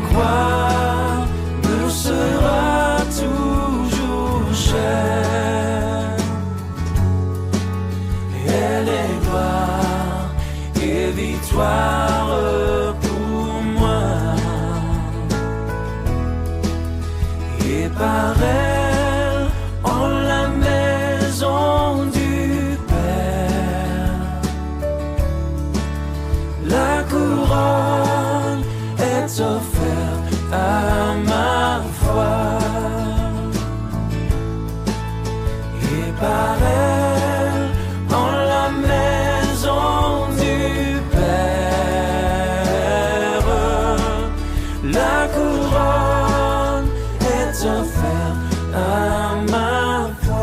croix me sera toujours chère. Elle est gloire et victoire pour moi. Et par elle, en la maison du Père, la couronne est offerte à ma foi. Et par elle, en la maison du Père, la couronne est offerte à ma foi.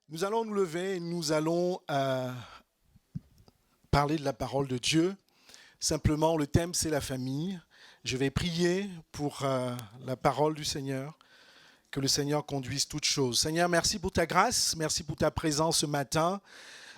Nous allons nous lever et nous allons parler de la parole de Dieu. Simplement, le thème, c'est la famille. Je vais prier pour la parole du Seigneur, que le Seigneur conduise toutes choses. Seigneur, merci pour ta grâce, merci pour ta présence ce matin.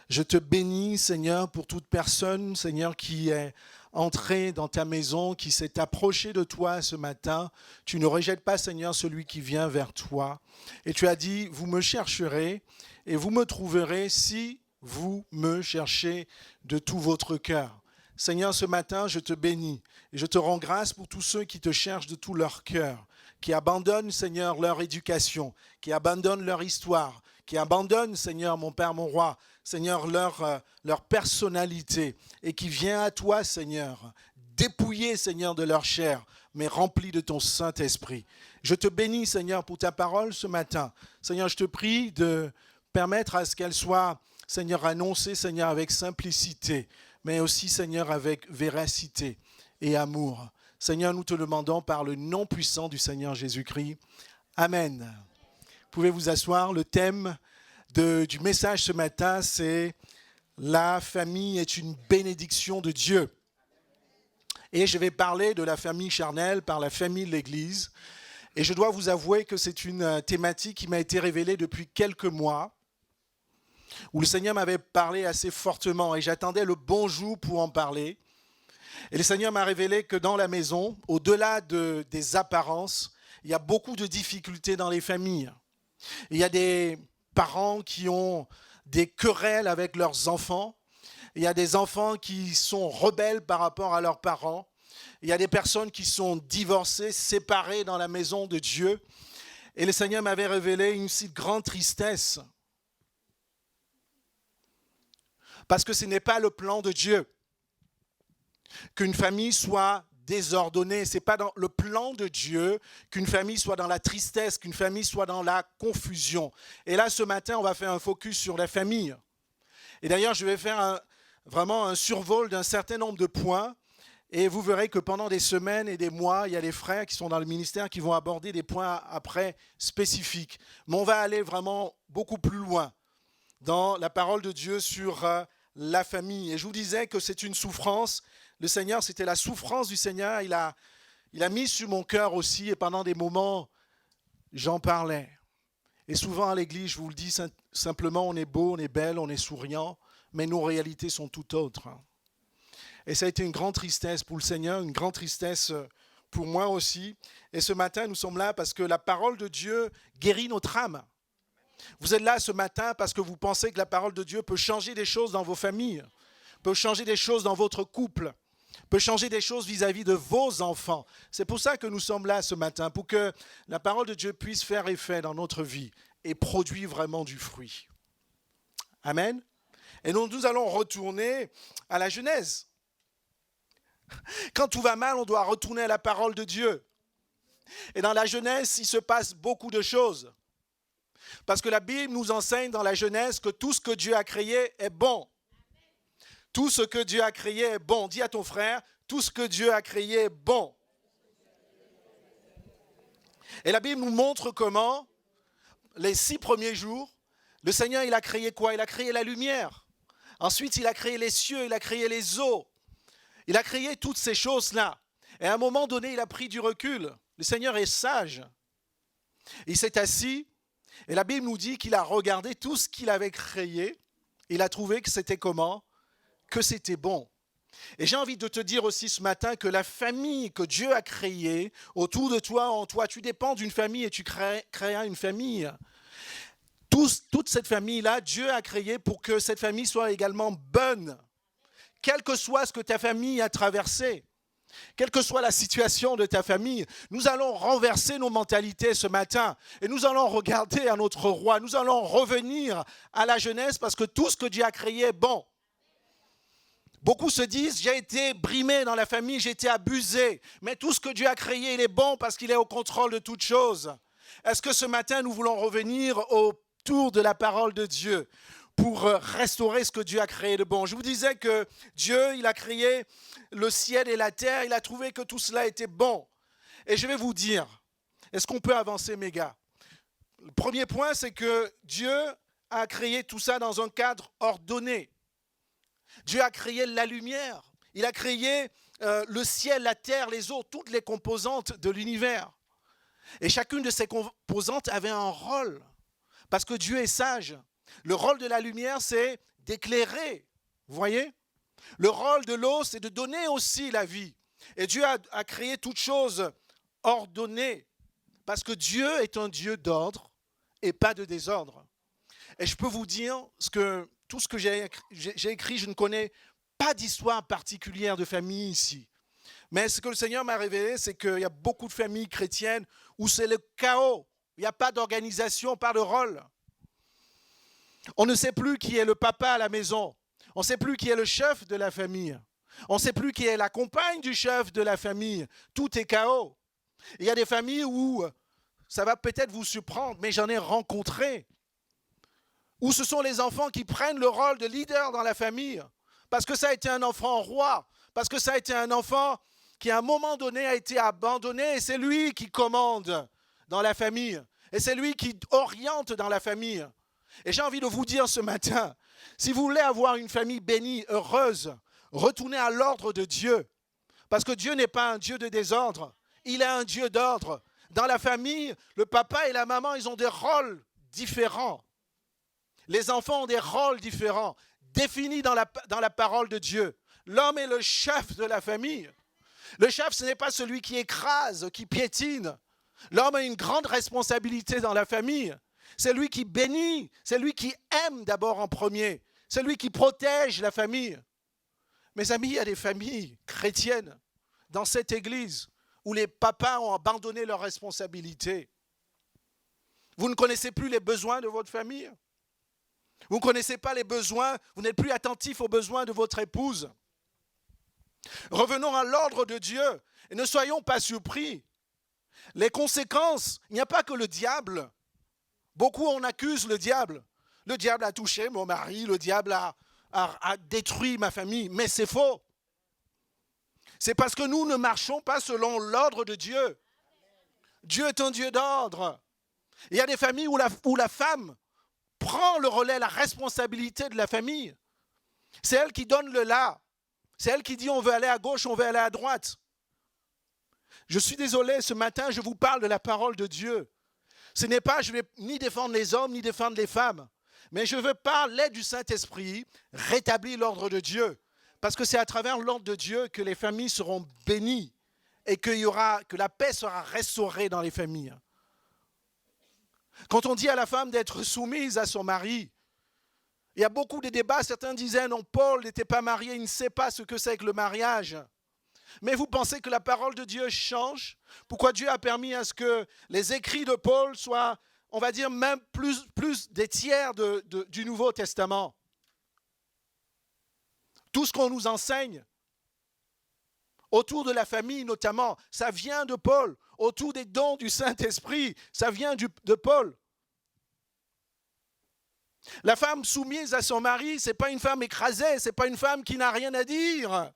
Je te bénis, Seigneur, pour toute personne, Seigneur, qui est entrée dans ta maison, qui s'est approchée de toi ce matin. Tu ne rejettes pas, Seigneur, celui qui vient vers toi. Et tu as dit, vous me chercherez et vous me trouverez si vous me cherchez de tout votre cœur. Seigneur, ce matin, je te bénis et je te rends grâce pour tous ceux qui te cherchent de tout leur cœur, qui abandonnent, Seigneur, leur éducation, qui abandonnent leur histoire, qui abandonnent, Seigneur, mon Père, mon Roi, Seigneur, leur personnalité et qui viennent à toi, Seigneur, dépouillés, Seigneur, de leur chair, mais remplis de ton Saint-Esprit. Je te bénis, Seigneur, pour ta parole ce matin. Seigneur, je te prie de permettre à ce qu'elle soit, Seigneur, annoncée, Seigneur, avec simplicité, mais aussi, Seigneur, avec véracité et amour. Seigneur, nous te demandons par le nom puissant du Seigneur Jésus-Christ. Amen. Vous pouvez vous asseoir. Le thème du message ce matin, c'est « La famille est une bénédiction de Dieu ». Et je vais parler de la famille charnelle par la famille de l'Église. Et je dois vous avouer que c'est une thématique qui m'a été révélée depuis quelques mois, où le Seigneur m'avait parlé assez fortement et j'attendais le bon jour pour en parler. Et le Seigneur m'a révélé que dans la maison, au-delà des apparences, il y a beaucoup de difficultés dans les familles. Il y a des parents qui ont des querelles avec leurs enfants. Il y a des enfants qui sont rebelles par rapport à leurs parents. Il y a des personnes qui sont divorcées, séparées dans la maison de Dieu. Et le Seigneur m'avait révélé une si grande tristesse. Parce que ce n'est pas le plan de Dieu qu'une famille soit désordonnée. Ce n'est pas dans le plan de Dieu qu'une famille soit dans la tristesse, qu'une famille soit dans la confusion. Et là, ce matin, on va faire un focus sur la famille. Et d'ailleurs, je vais faire vraiment un survol d'un certain nombre de points. Et vous verrez que pendant des semaines et des mois, il y a des frères qui sont dans le ministère qui vont aborder des points après spécifiques. Mais on va aller vraiment beaucoup plus loin dans la parole de Dieu sur la famille. Et je vous disais que c'est une souffrance. Le Seigneur, c'était la souffrance du Seigneur. Il a mis sur mon cœur aussi, et pendant des moments, j'en parlais. Et souvent à l'église, je vous le dis simplement, on est beau, on est belle, on est souriant, mais nos réalités sont tout autres. Et ça a été une grande tristesse pour le Seigneur, une grande tristesse pour moi aussi. Et ce matin, nous sommes là parce que la parole de Dieu guérit notre âme. Vous êtes là ce matin parce que vous pensez que la parole de Dieu peut changer des choses dans vos familles, peut changer des choses dans votre couple, peut changer des choses vis-à-vis de vos enfants. C'est pour ça que nous sommes là ce matin, pour que la parole de Dieu puisse faire effet dans notre vie et produire vraiment du fruit. Amen. Et donc nous allons retourner à la Genèse. Quand tout va mal, on doit retourner à la parole de Dieu. Et dans la Genèse, il se passe beaucoup de choses. Parce que la Bible nous enseigne dans la Genèse que tout ce que Dieu a créé est bon. Tout ce que Dieu a créé est bon. Dis à ton frère, tout ce que Dieu a créé est bon. Et la Bible nous montre comment, les 6 premiers jours, le Seigneur, il a créé quoi? Il a créé la lumière. Ensuite, il a créé les cieux, il a créé les eaux. Il a créé toutes ces choses-là. Et à un moment donné, il a pris du recul. Le Seigneur est sage. Il s'est assis et la Bible nous dit qu'il a regardé tout ce qu'il avait créé. Il a trouvé que c'était comment? Que c'était bon. Et j'ai envie de te dire aussi ce matin que la famille que Dieu a créée autour de toi, en toi, tu dépends d'une famille et tu créeras une famille. Toute cette famille-là, Dieu a créé pour que cette famille soit également bonne. Quel que soit ce que ta famille a traversé, quelle que soit la situation de ta famille, nous allons renverser nos mentalités ce matin et nous allons regarder à notre roi. Nous allons revenir à la jeunesse parce que tout ce que Dieu a créé est bon. Beaucoup se disent, j'ai été brimé dans la famille, j'ai été abusé. Mais tout ce que Dieu a créé, il est bon parce qu'il est au contrôle de toutes choses. Est-ce que ce matin, nous voulons revenir autour de la parole de Dieu pour restaurer ce que Dieu a créé de bon? Je vous disais que Dieu, il a créé le ciel et la terre. Il a trouvé que tout cela était bon. Et je vais vous dire, est-ce qu'on peut avancer, mes gars? Le premier point, c'est que Dieu a créé tout ça dans un cadre ordonné. Dieu a créé la lumière, il a créé le ciel, la terre, les eaux, toutes les composantes de l'univers. Et chacune de ces composantes avait un rôle, parce que Dieu est sage. Le rôle de la lumière, c'est d'éclairer, vous voyez? Le rôle de l'eau, c'est de donner aussi la vie. Et Dieu a créé toutes choses ordonnées, parce que Dieu est un Dieu d'ordre et pas de désordre. Et je peux vous dire tout ce que j'ai écrit, je ne connais pas d'histoire particulière de famille ici. Mais ce que le Seigneur m'a révélé, c'est qu'il y a beaucoup de familles chrétiennes où c'est le chaos. Il n'y a pas d'organisation, pas de rôle. On ne sait plus qui est le papa à la maison. On ne sait plus qui est le chef de la famille. On ne sait plus qui est la compagne du chef de la famille. Tout est chaos. Il y a des familles où, ça va peut-être vous surprendre, mais j'en ai rencontré, où ce sont les enfants qui prennent le rôle de leader dans la famille, parce que ça a été un enfant roi, parce que ça a été un enfant qui à un moment donné a été abandonné, et c'est lui qui commande dans la famille, et c'est lui qui oriente dans la famille. Et j'ai envie de vous dire ce matin, si vous voulez avoir une famille bénie, heureuse, retournez à l'ordre de Dieu, parce que Dieu n'est pas un Dieu de désordre, il est un Dieu d'ordre. Dans la famille, le papa et la maman, ils ont des rôles différents. Les enfants ont des rôles différents, définis dans la parole de Dieu. L'homme est le chef de la famille. Le chef, ce n'est pas celui qui écrase, qui piétine. L'homme a une grande responsabilité dans la famille. C'est lui qui bénit, c'est lui qui aime d'abord en premier. C'est lui qui protège la famille. Mes amis, il y a des familles chrétiennes dans cette église où les papas ont abandonné leurs responsabilités. Vous ne connaissez plus les besoins de votre famille. Vous ne connaissez pas les besoins, vous n'êtes plus attentif aux besoins de votre épouse. Revenons à l'ordre de Dieu et ne soyons pas surpris. Les conséquences, il n'y a pas que le diable. Beaucoup on accuse le diable. Le diable a touché mon mari, le diable a détruit ma famille, mais c'est faux. C'est parce que nous ne marchons pas selon l'ordre de Dieu. Dieu est un Dieu d'ordre. Il y a des familles où la femme prend le relais, la responsabilité de la famille. C'est elle qui donne le là. C'est elle qui dit on veut aller à gauche, on veut aller à droite. Je suis désolé, ce matin, je vous parle de la parole de Dieu. Ce n'est pas, je ne vais ni défendre les hommes, ni défendre les femmes. Mais je veux par l'aide du Saint-Esprit rétablir l'ordre de Dieu. Parce que c'est à travers l'ordre de Dieu que les familles seront bénies et que la paix sera restaurée dans les familles. Quand on dit à la femme d'être soumise à son mari, il y a beaucoup de débats. Certains disaient non, Paul n'était pas marié, il ne sait pas ce que c'est que le mariage. Mais vous pensez que la parole de Dieu change? Pourquoi Dieu a permis à ce que les écrits de Paul soient, on va dire, même plus des tiers du Nouveau Testament? Tout ce qu'on nous enseigne, autour de la famille notamment, ça vient de Paul. Autour des dons du Saint-Esprit, ça vient de Paul. La femme soumise à son mari, ce n'est pas une femme écrasée, ce n'est pas une femme qui n'a rien à dire.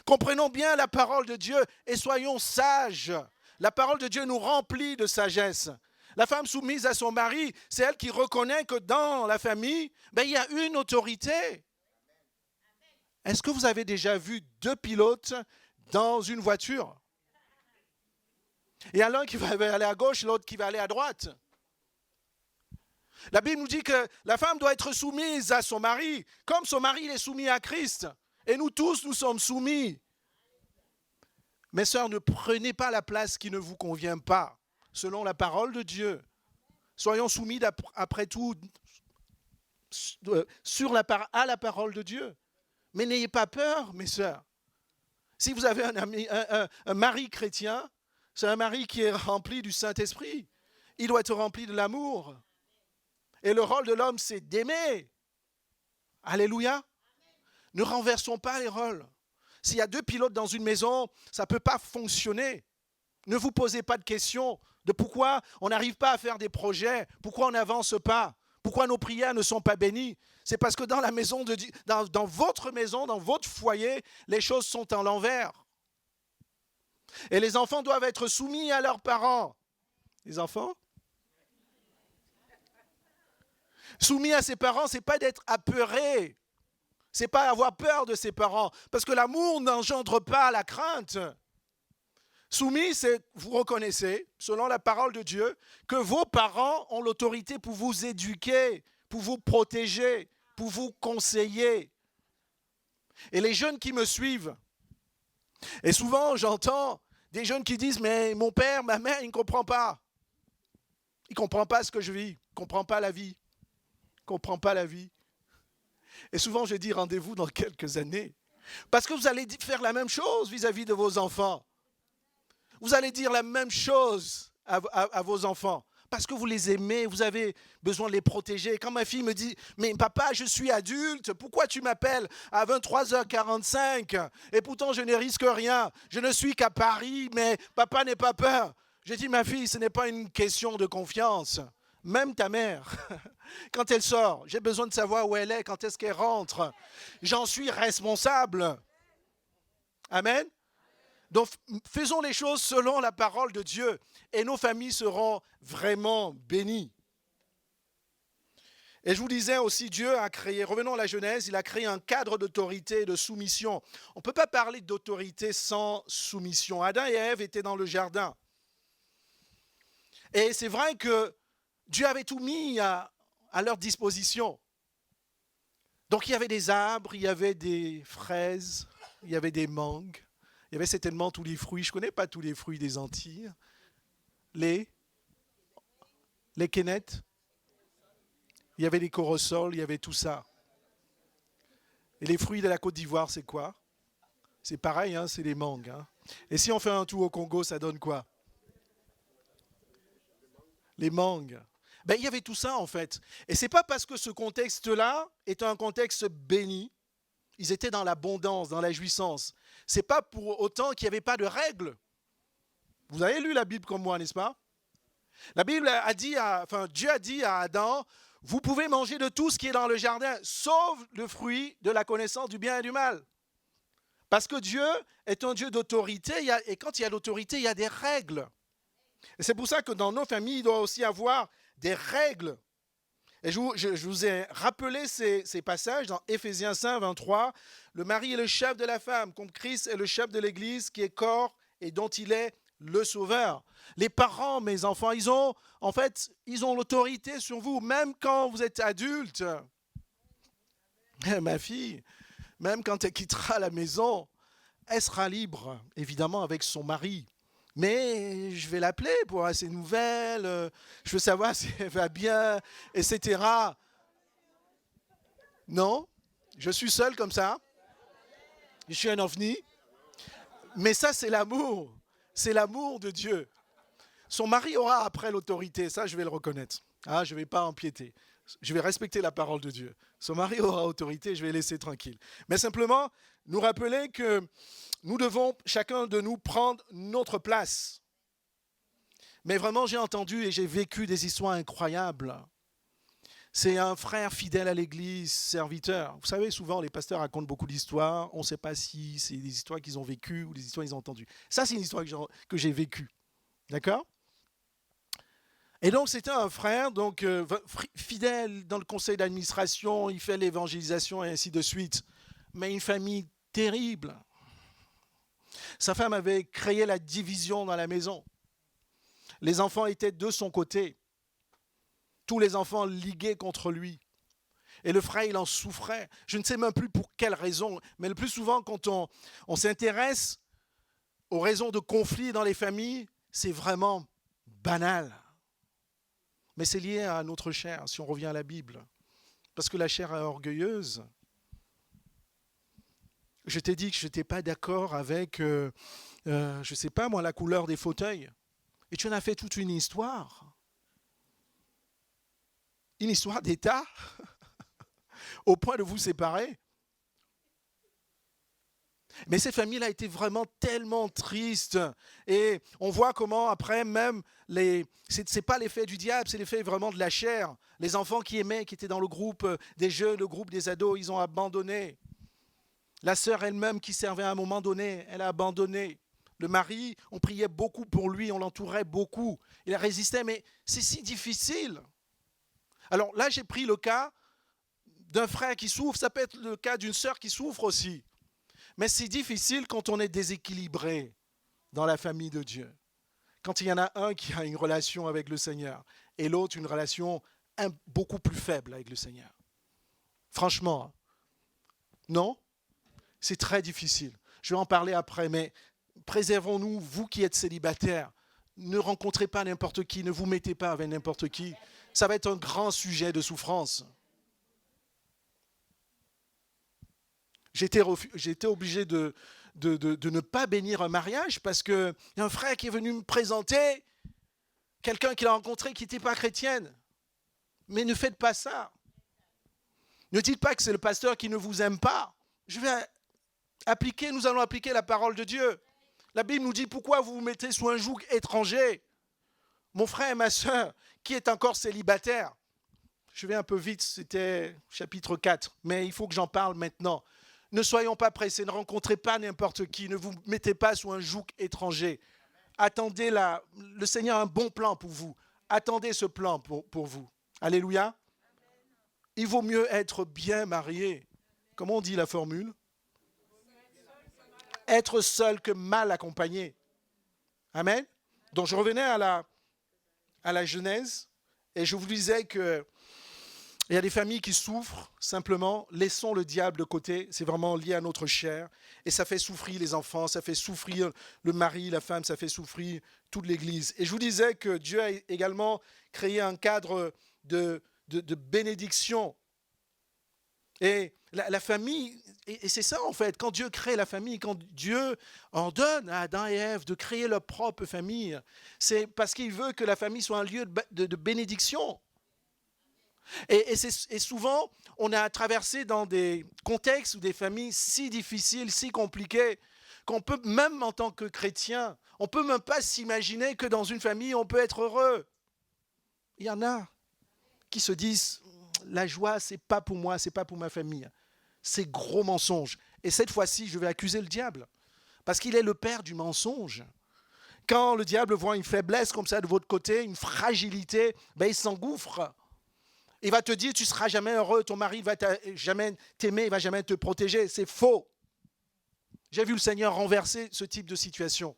Comprenons bien la parole de Dieu et soyons sages. La parole de Dieu nous remplit de sagesse. La femme soumise à son mari, c'est elle qui reconnaît que dans la famille, il y a une autorité. Est-ce que vous avez déjà vu 2 pilotes dans une voiture? Il y a l'un qui va aller à gauche, l'autre qui va aller à droite. La Bible nous dit que la femme doit être soumise à son mari, comme son mari il est soumis à Christ. Et nous tous, nous sommes soumis. Mes sœurs, ne prenez pas la place qui ne vous convient pas, selon la parole de Dieu. Soyons soumis après tout à la parole de Dieu. Mais n'ayez pas peur, mes sœurs. Si vous avez un mari chrétien, c'est un mari qui est rempli du Saint-Esprit. Il doit être rempli de l'amour. Et le rôle de l'homme, c'est d'aimer. Alléluia. Ne renversons pas les rôles. S'il y a deux pilotes dans une maison, ça ne peut pas fonctionner. Ne vous posez pas de questions de pourquoi on n'arrive pas à faire des projets, pourquoi on n'avance pas, pourquoi nos prières ne sont pas bénies. C'est parce que dans la maison de Dieu, dans votre maison, dans votre foyer, les choses sont à l'envers. Et les enfants doivent être soumis à leurs parents. Les enfants ? Soumis à ses parents, ce n'est pas d'être apeuré. Ce n'est pas avoir peur de ses parents. Parce que l'amour n'engendre pas la crainte. Soumis, c'est vous reconnaissez, selon la parole de Dieu, que vos parents ont l'autorité pour vous éduquer, pour vous protéger, pour vous conseiller. Et les jeunes qui me suivent, et souvent j'entends des jeunes qui disent « Mais mon père, ma mère, il ne comprend pas. Il ne comprend pas ce que je vis. Il ne comprend pas la vie. Il ne comprend pas la vie. » Et souvent je dis « Rendez-vous dans quelques années. » Parce que vous allez faire la même chose vis-à-vis de vos enfants. Vous allez dire la même chose à vos enfants. Parce que vous les aimez, vous avez besoin de les protéger. Quand ma fille me dit « Mais papa, je suis adulte, pourquoi tu m'appelles à 23h45 ? Et pourtant, je ne risque rien. Je ne suis qu'à Paris, mais papa n'aie pas peur. » J'ai dit « Ma fille, ce n'est pas une question de confiance. Même ta mère, quand elle sort, j'ai besoin de savoir où elle est, quand est-ce qu'elle rentre. J'en suis responsable. » Amen. Donc, faisons les choses selon la parole de Dieu et nos familles seront vraiment bénies. Et je vous disais aussi, Dieu a créé, revenons à la Genèse, il a créé un cadre d'autorité et de soumission. On ne peut pas parler d'autorité sans soumission. Adam et Ève étaient dans le jardin. Et c'est vrai que Dieu avait tout mis à leur disposition. Donc il y avait des arbres, il y avait des fraises, il y avait des mangues. Il y avait certainement tous les fruits. Je ne connais pas tous les fruits des Antilles. Les quénettes. Il y avait les corossoles, il y avait tout ça. Et les fruits de la Côte d'Ivoire, c'est quoi? C'est pareil, hein, c'est les mangues. Hein. Et si on fait un tour au Congo, ça donne quoi? Les mangues. Ben, il y avait tout ça en fait. Et ce n'est pas parce que ce contexte-là est un contexte béni. Ils étaient dans l'abondance, dans la jouissance. Ce n'est pas pour autant qu'il n'y avait pas de règles. Vous avez lu la Bible comme moi, n'est-ce pas? La Bible a dit, Dieu a dit à Adam, vous pouvez manger de tout ce qui est dans le jardin, sauf le fruit de la connaissance du bien et du mal. Parce que Dieu est un Dieu d'autorité, et quand il y a l'autorité, il y a des règles. Et c'est pour ça que dans nos familles, il doit aussi y avoir des règles. Et je vous ai rappelé ces passages dans Éphésiens 5, 23. Le mari est le chef de la femme, comme Christ est le chef de l'Église, qui est corps et dont il est le sauveur. Les parents, mes enfants, ils ont l'autorité sur vous, même quand vous êtes adulte. Ma fille, même quand elle quittera la maison, elle sera libre, évidemment, avec son mari. Mais je vais l'appeler pour avoir ses nouvelles, je veux savoir si elle va bien, etc. Non, je suis seul comme ça. Je suis un ovni. Mais ça, c'est l'amour. C'est l'amour de Dieu. Son mari aura après l'autorité, ça je vais le reconnaître. Je ne vais pas empiéter. Je vais respecter la parole de Dieu. Son mari aura autorité, je vais laisser tranquille. Mais simplement, nous rappeler que nous devons, chacun de nous, prendre notre place. Mais vraiment, j'ai entendu et j'ai vécu des histoires incroyables. C'est un frère fidèle à l'église, serviteur. Vous savez, souvent, les pasteurs racontent beaucoup d'histoires. On ne sait pas si c'est des histoires qu'ils ont vécues ou des histoires qu'ils ont entendues. Ça, c'est une histoire que j'ai vécue. D'accord ? Et donc, c'était un frère donc, fidèle dans le conseil d'administration. Il fait l'évangélisation et ainsi de suite. Mais une famille terrible. Sa femme avait créé la division dans la maison. Les enfants étaient de son côté. Tous les enfants ligués contre lui. Et le frère, il en souffrait. Je ne sais même plus pour quelle raison, mais le plus souvent, quand on s'intéresse aux raisons de conflit dans les familles, c'est vraiment banal. Mais c'est lié à notre chair, si on revient à la Bible. Parce que la chair est orgueilleuse. Je t'ai dit que je n'étais pas d'accord avec, je ne sais pas moi, la couleur des fauteuils. Et tu en as fait toute une histoire. Une histoire d'État, au point de vous séparer. Mais cette famille-là a été vraiment tellement triste. Et on voit comment après même, c'est pas l'effet du diable, c'est l'effet vraiment de la chair. Les enfants qui aimaient, qui étaient dans le groupe des jeunes, le groupe des ados, ils ont abandonné. La sœur elle-même qui servait à un moment donné, elle a abandonné. Le mari, on priait beaucoup pour lui, on l'entourait beaucoup. Il a résisté, mais c'est si difficile. Alors là, j'ai pris le cas d'un frère qui souffre, ça peut être le cas d'une sœur qui souffre aussi. Mais c'est difficile quand on est déséquilibré dans la famille de Dieu. Quand il y en a un qui a une relation avec le Seigneur et l'autre une relation beaucoup plus faible avec le Seigneur. Franchement, non, c'est très difficile. Je vais en parler après, mais préservons-nous, vous qui êtes célibataires. Ne rencontrez pas n'importe qui, ne vous mettez pas avec n'importe qui. Ça va être un grand sujet de souffrance. J'étais obligé de ne pas bénir un mariage parce qu'il y a un frère qui est venu me présenter quelqu'un qu'il a rencontré qui n'était pas chrétienne. Mais ne faites pas ça. Ne dites pas que c'est le pasteur qui ne vous aime pas. Nous allons appliquer la parole de Dieu. La Bible nous dit pourquoi vous vous mettez sous un joug étranger. Mon frère et ma soeur, qui est encore célibataire, je vais un peu vite, c'était chapitre 4, mais il faut que j'en parle maintenant. Ne soyons pas pressés, ne rencontrez pas n'importe qui, ne vous mettez pas sous un joug étranger. Attendez le Seigneur a un bon plan pour vous. Attendez ce plan pour vous. Alléluia. Il vaut mieux être bien marié. Comment on dit la formule? Être seul que mal accompagné. Amen. Donc je revenais à la Genèse et je vous disais que il y a des familles qui souffrent, simplement, laissons le diable de côté, c'est vraiment lié à notre chair, et ça fait souffrir les enfants, ça fait souffrir le mari, la femme, ça fait souffrir toute l'Église. Et je vous disais que Dieu a également créé un cadre de bénédiction. Et la famille, et c'est ça en fait, quand Dieu crée la famille, quand Dieu ordonne à Adam et Ève de créer leur propre famille, c'est parce qu'il veut que la famille soit un lieu de bénédiction. Et souvent, on a traversé dans des contextes ou des familles si difficiles, si compliquées, qu'on peut, même en tant que chrétien, on ne peut même pas s'imaginer que dans une famille, on peut être heureux. Il y en a qui se disent, la joie, ce n'est pas pour moi, ce n'est pas pour ma famille. C'est gros mensonge. Et cette fois-ci, je vais accuser le diable, parce qu'il est le père du mensonge. Quand le diable voit une faiblesse comme ça de votre côté, une fragilité, ben il s'engouffre. Il va te dire, tu ne seras jamais heureux, ton mari ne va jamais t'aimer, il ne va jamais te protéger. C'est faux. J'ai vu le Seigneur renverser ce type de situation.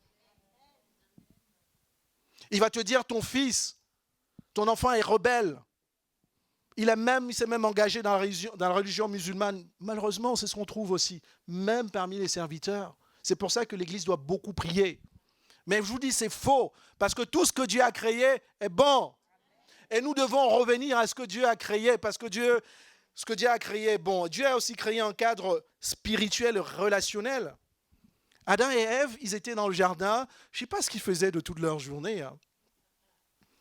Il va te dire, ton fils, ton enfant est rebelle. Il s'est même engagé dans la religion musulmane. Malheureusement, c'est ce qu'on trouve aussi, même parmi les serviteurs. C'est pour ça que l'Église doit beaucoup prier. Mais je vous dis, c'est faux, parce que tout ce que Dieu a créé est bon. Et nous devons revenir à ce que Dieu a créé, parce que ce que Dieu a créé est bon. Dieu a aussi créé un cadre spirituel, relationnel. Adam et Ève, ils étaient dans le jardin. Je ne sais pas ce qu'ils faisaient de toute leur journée.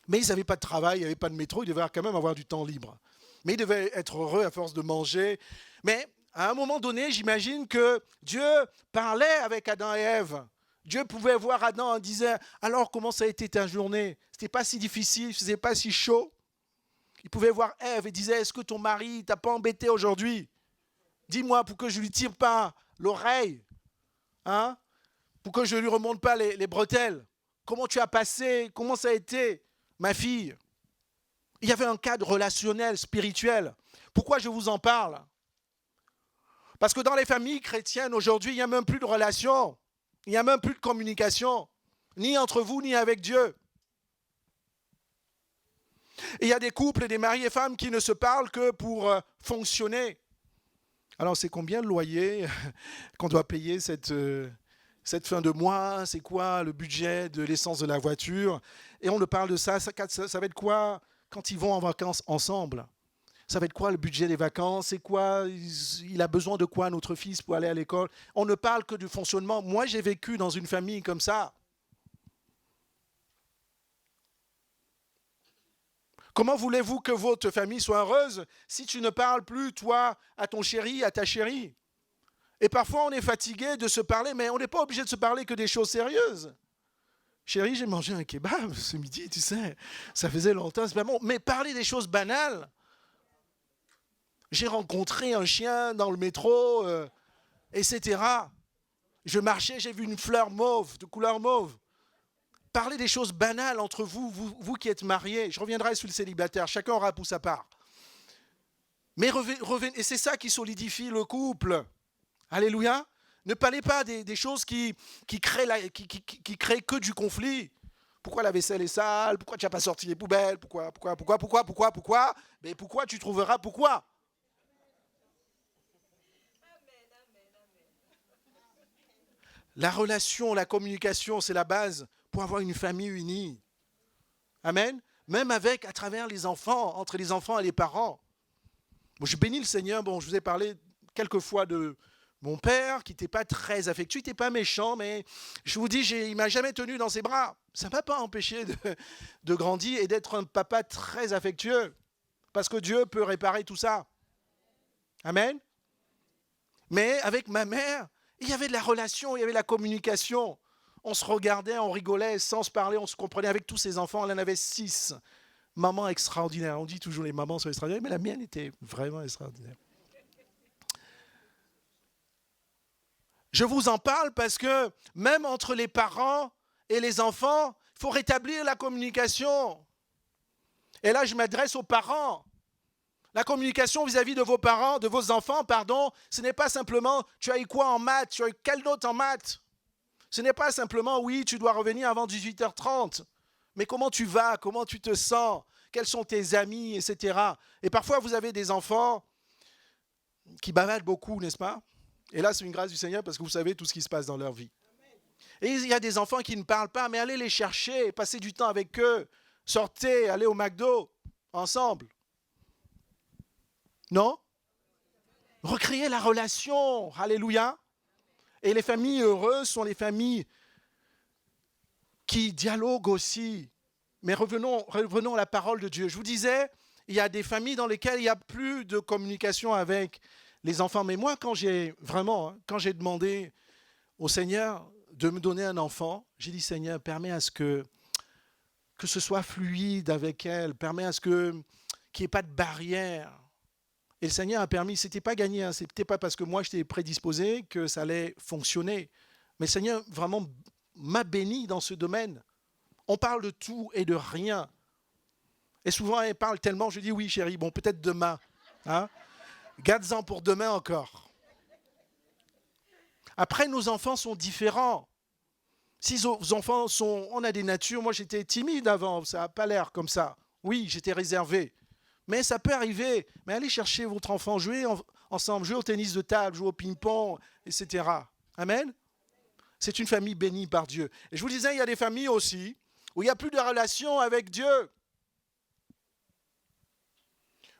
Mais ils n'avaient pas de travail, ils n'avaient pas de métro, ils devaient quand même avoir du temps libre. Mais ils devaient être heureux à force de manger. Mais à un moment donné, j'imagine que Dieu parlait avec Adam et Ève. Dieu pouvait voir Adam et disait, alors comment ça a été ta journée? C'était pas si difficile, il ne faisait pas si chaud. Il pouvait voir Ève et disait, est-ce que ton mari t'a pas embêté aujourd'hui? Dis-moi pour que je lui tire pas l'oreille, hein? Pour que je lui remonte pas les bretelles. Comment tu as passé? Comment ça a été, ma fille? Il y avait un cadre relationnel, spirituel. Pourquoi je vous en parle? Parce que dans les familles chrétiennes aujourd'hui, il n'y a même plus de relation. Il n'y a même plus de communication, ni entre vous, ni avec Dieu. Et il y a des couples et des maris et femmes qui ne se parlent que pour fonctionner. Alors, c'est combien le loyer qu'on doit payer cette fin de mois? C'est quoi le budget de l'essence de la voiture? Et on ne parle de ça. Ça va être quoi quand ils vont en vacances ensemble? Ça va être quoi le budget des vacances? C'est quoi? Il a besoin de quoi notre fils pour aller à l'école? On ne parle que du fonctionnement. Moi, j'ai vécu dans une famille comme ça. Comment voulez-vous que votre famille soit heureuse si tu ne parles plus, toi, à ton chéri, à ta chérie? Et parfois, on est fatigué de se parler, mais on n'est pas obligé de se parler que des choses sérieuses. Chérie, j'ai mangé un kebab ce midi, tu sais. Ça faisait longtemps, c'est pas bon. Mais parler des choses banales. J'ai rencontré un chien dans le métro, etc. Je marchais, j'ai vu une fleur mauve, de couleur mauve. Parlez des choses banales entre vous, vous qui êtes mariés. Je reviendrai sur le célibataire, chacun aura pour sa part. Mais revenez, et c'est ça qui solidifie le couple. Alléluia. Ne parlez pas des choses qui créent que du conflit. Pourquoi la vaisselle est sale? Pourquoi tu n'as pas sorti les poubelles? Pourquoi? Mais pourquoi tu trouveras pourquoi? La relation, la communication, c'est la base pour avoir une famille unie. Amen. Même à travers les enfants, entre les enfants et les parents. Bon, je bénis le Seigneur. Bon, je vous ai parlé quelques fois de mon père qui n'était pas très affectueux, il n'était pas méchant, mais je vous dis, il ne m'a jamais tenu dans ses bras. Ça ne m'a pas empêché de grandir et d'être un papa très affectueux. Parce que Dieu peut réparer tout ça. Amen. Mais avec ma mère, il y avait de la relation, il y avait de la communication. On se regardait, on rigolait sans se parler, on se comprenait avec tous ses enfants. Elle en avait 6. Maman extraordinaire. On dit toujours les mamans sont extraordinaires, mais la mienne était vraiment extraordinaire. Je vous en parle parce que même entre les parents et les enfants, il faut rétablir la communication. Et là, je m'adresse aux parents. La communication vis-à-vis de vos parents, de vos enfants, pardon, ce n'est pas simplement « tu as eu quoi en maths? Tu as eu quelle note en maths ?» Ce n'est pas simplement « oui, tu dois revenir avant 18h30 ». Mais comment tu vas? Comment tu te sens? Quels sont tes amis, etc. Et parfois, vous avez des enfants qui bavardent beaucoup, n'est-ce pas? Et là, c'est une grâce du Seigneur parce que vous savez tout ce qui se passe dans leur vie. Et il y a des enfants qui ne parlent pas, mais allez les chercher, passez du temps avec eux, sortez, allez au McDo, ensemble. Non? Recréer la relation, alléluia. Et les familles heureuses sont les familles qui dialoguent aussi. Mais revenons à la parole de Dieu. Je vous disais, il y a des familles dans lesquelles il n'y a plus de communication avec les enfants. Mais moi, quand j'ai demandé au Seigneur de me donner un enfant, j'ai dit, Seigneur, permets à ce que ce soit fluide avec elle, permets à ce qu'il n'y ait pas de barrière. Et le Seigneur a permis, ce n'était pas gagné, ce n'était pas parce que moi j'étais prédisposé que ça allait fonctionner. Mais le Seigneur vraiment m'a béni dans ce domaine. On parle de tout et de rien. Et souvent, elle parle tellement, je dis oui chérie, bon peut-être demain. Hein? Garde-en pour demain encore. Après, nos enfants sont différents. Si nos enfants on a des natures, moi j'étais timide avant, ça n'a pas l'air comme ça. Oui, j'étais réservé. Mais ça peut arriver. Mais allez chercher votre enfant, jouer ensemble, jouer au tennis de table, jouer au ping-pong, etc. Amen. C'est une famille bénie par Dieu. Et je vous disais, il y a des familles aussi où il n'y a plus de relation avec Dieu.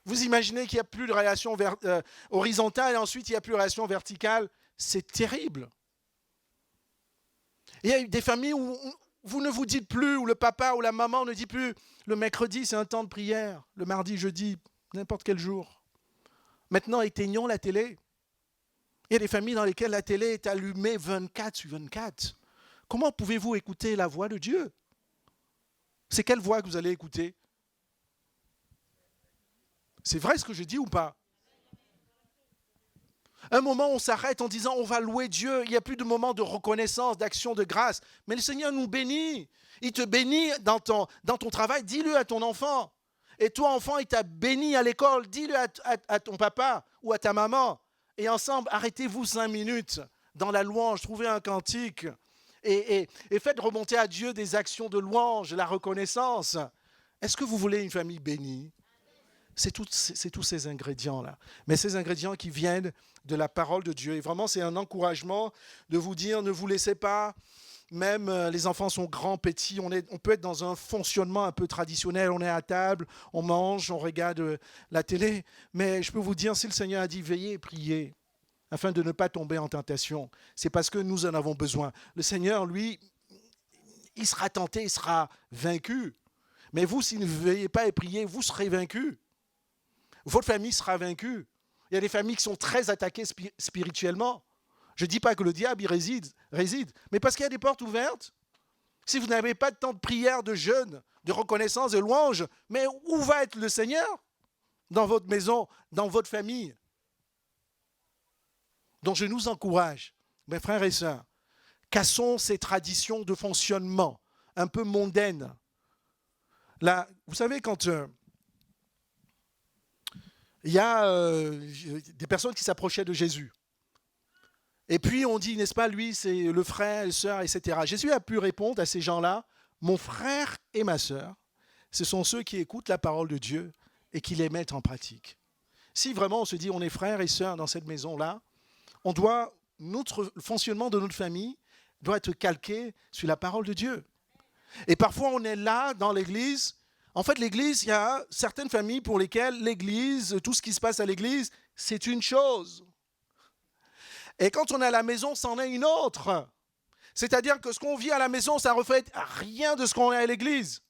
Vous imaginez qu'il n'y a plus de relation horizontale et ensuite il n'y a plus de relation verticale. C'est terrible. Il y a des familles où vous ne vous dites plus, où le papa ou la maman ne dit plus, le mercredi c'est un temps de prière, le mardi, jeudi, n'importe quel jour. Maintenant, éteignons la télé. Il y a des familles dans lesquelles la télé est allumée 24 sur 24. Comment pouvez-vous écouter la voix de Dieu? C'est quelle voix que vous allez écouter? C'est vrai ce que je dis ou pas? Un moment, on s'arrête en disant on va louer Dieu. Il n'y a plus de moment de reconnaissance, d'action de grâce. Mais le Seigneur nous bénit. Il te bénit dans ton travail. Dis-le à ton enfant. Et toi, enfant, il t'a béni à l'école. Dis-le à ton papa ou à ta maman. Et ensemble, arrêtez-vous 5 minutes dans la louange. Trouvez un cantique. Et faites remonter à Dieu des actions de louange, la reconnaissance. Est-ce que vous voulez une famille bénie? C'est tous ces ingrédients-là. Mais ces ingrédients qui viennent de la parole de Dieu. Et vraiment, c'est un encouragement de vous dire, ne vous laissez pas, même les enfants sont grands, petits, on peut être dans un fonctionnement un peu traditionnel, on est à table, on mange, on regarde la télé. Mais je peux vous dire, si le Seigneur a dit, veillez et priez, afin de ne pas tomber en tentation, c'est parce que nous en avons besoin. Le Seigneur, lui, il sera tenté, il sera vaincu. Mais vous, si vous ne veillez pas et priez, vous serez vaincus. Votre famille sera vaincue. Il y a des familles qui sont très attaquées spirituellement. Je ne dis pas que le diable y réside, mais parce qu'il y a des portes ouvertes. Si vous n'avez pas de temps de prière, de jeûne, de reconnaissance, de louange, mais où va être le Seigneur? Dans votre maison, dans votre famille. Donc je nous encourage, mes frères et sœurs, cassons ces traditions de fonctionnement un peu mondaines. Là, vous savez, quand il y a des personnes qui s'approchaient de Jésus. Et puis on dit, n'est-ce pas, lui, c'est le frère, la sœur, etc. Jésus a pu répondre à ces gens-là, mon frère et ma sœur, ce sont ceux qui écoutent la parole de Dieu et qui les mettent en pratique. Si vraiment on se dit, on est frères et sœurs dans cette maison-là, le fonctionnement de notre famille doit être calqué sur la parole de Dieu. Et parfois on est là dans l'église. En fait, l'église, il y a certaines familles pour lesquelles l'église, tout ce qui se passe à l'église, c'est une chose. Et quand on est à la maison, c'en est une autre. C'est-à-dire que ce qu'on vit à la maison, ça ne reflète rien de ce qu'on est à l'église.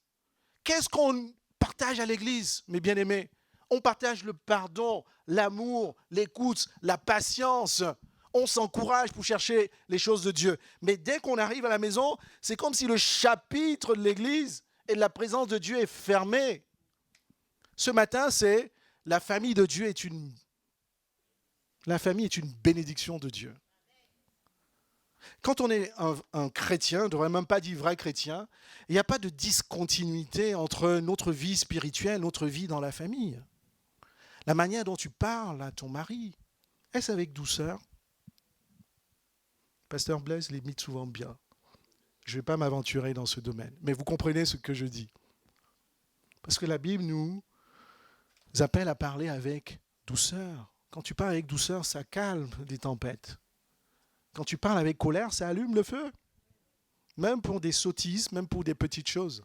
Qu'est-ce qu'on partage à l'église, mes bien-aimés? On partage le pardon, l'amour, l'écoute, la patience. On s'encourage pour chercher les choses de Dieu. Mais dès qu'on arrive à la maison, c'est comme si le chapitre de l'église et de la présence de Dieu est fermé. Ce matin, c'est la famille de Dieu est une bénédiction de Dieu. Quand on est un chrétien, on ne devrait même pas dire vrai chrétien, il n'y a pas de discontinuité entre notre vie spirituelle, notre vie dans la famille. La manière dont tu parles à ton mari, est-ce avec douceur? Pasteur Blaise l'imite souvent bien. Je ne vais pas m'aventurer dans ce domaine, mais vous comprenez ce que je dis. Parce que la Bible nous appelle à parler avec douceur. Quand tu parles avec douceur, ça calme des tempêtes. Quand tu parles avec colère, ça allume le feu. Même pour des sottises, même pour des petites choses.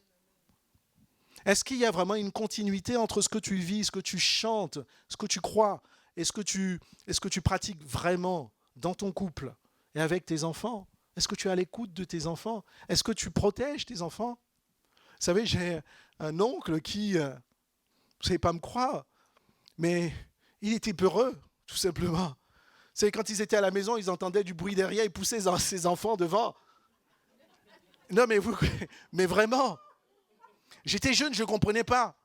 Est-ce qu'il y a vraiment une continuité entre ce que tu vis, ce que tu chantes, ce que tu crois, et ce que tu pratiques vraiment dans ton couple et avec tes enfants? Est-ce que tu es à l'écoute de tes enfants? Est-ce que tu protèges tes enfants? Vous savez, j'ai un oncle qui, vous ne savez pas me croire, mais il était peureux, tout simplement. C'est quand ils étaient à la maison, ils entendaient du bruit derrière, ils poussaient ses enfants devant. Non, mais vraiment, j'étais jeune, je ne comprenais pas.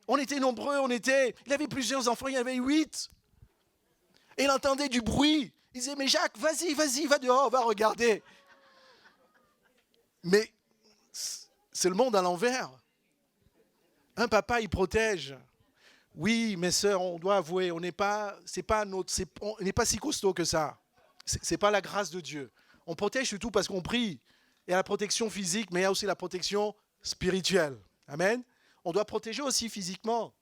On était nombreux, il avait plusieurs enfants, il y en avait 8. Et il entendait du bruit. Il disait, mais Jacques, vas-y, va dehors, on va regarder. Mais c'est le monde à l'envers. Un papa, il protège. Oui, mes sœurs, on doit avouer, on n'est pas si costaud que ça. C'est pas la grâce de Dieu. On protège surtout parce qu'on prie. Il y a la protection physique, mais il y a aussi la protection spirituelle. Amen. On doit protéger aussi physiquement.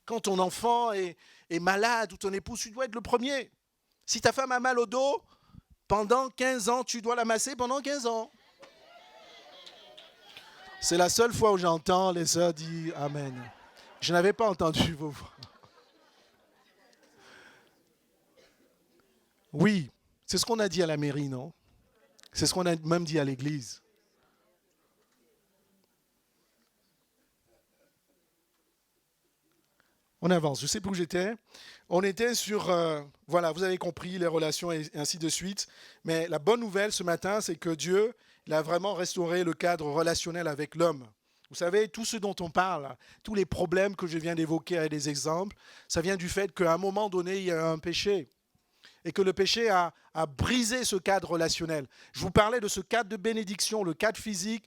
Quand ton enfant est malade ou ton épouse, tu dois être le premier. Si ta femme a mal au dos, pendant 15 ans, tu dois la masser pendant 15 ans. C'est la seule fois où j'entends les sœurs dire Amen. Je n'avais pas entendu vos voix. Oui, c'est ce qu'on a dit à la mairie, non? C'est ce qu'on a même dit à l'église. On avance, je ne sais plus où j'étais. On était sur, voilà, vous avez compris, les relations et ainsi de suite. Mais la bonne nouvelle ce matin, c'est que Dieu, il a vraiment restauré le cadre relationnel avec l'homme. Vous savez, tout ce dont on parle, tous les problèmes que je viens d'évoquer avec des exemples, ça vient du fait qu'à un moment donné, il y a un péché. Et que le péché a brisé ce cadre relationnel. Je vous parlais de ce cadre de bénédiction, le cadre physique,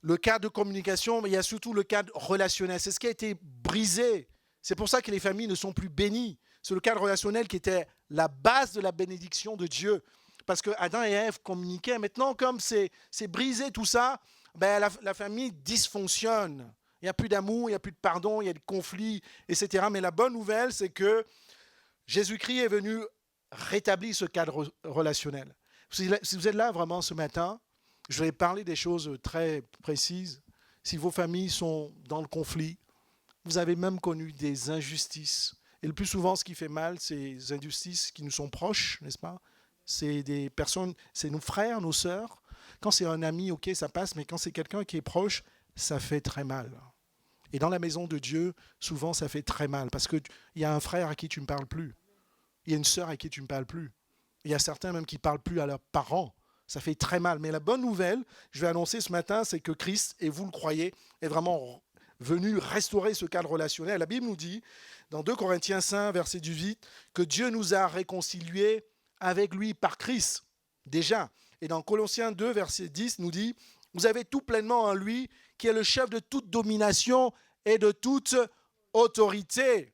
le cadre de communication, mais il y a surtout le cadre relationnel. C'est ce qui a été brisé. C'est pour ça que les familles ne sont plus bénies. C'est le cadre relationnel qui était la base de la bénédiction de Dieu. Parce que Adam et Ève communiquaient. Maintenant, comme c'est brisé tout ça, ben la famille dysfonctionne. Il n'y a plus d'amour, il n'y a plus de pardon, il y a des conflits, etc. Mais la bonne nouvelle, c'est que Jésus-Christ est venu rétablir ce cadre relationnel. Si vous êtes là vraiment ce matin, je vais parler des choses très précises. Si vos familles sont dans le conflit, vous avez même connu des injustices. Et le plus souvent, ce qui fait mal, c'est les injustices qui nous sont proches, n'est-ce pas? C'est des personnes, c'est nos frères, nos sœurs. Quand c'est un ami, ok, ça passe, mais quand c'est quelqu'un qui est proche, ça fait très mal. Et dans la maison de Dieu, souvent, ça fait très mal parce qu'il y a un frère à qui tu ne parles plus. Il y a une sœur à qui tu ne parles plus. Il y a certains même qui ne parlent plus à leurs parents. Ça fait très mal. Mais la bonne nouvelle, je vais annoncer ce matin, c'est que Christ, et vous le croyez, est vraiment venu restaurer ce cadre relationnel. La Bible nous dit, dans 2 Corinthiens 5, verset 18, que Dieu nous a réconciliés avec lui par Christ, déjà. Et dans Colossiens 2, verset 10, nous dit, vous avez tout pleinement en lui, qui est le chef de toute domination et de toute autorité.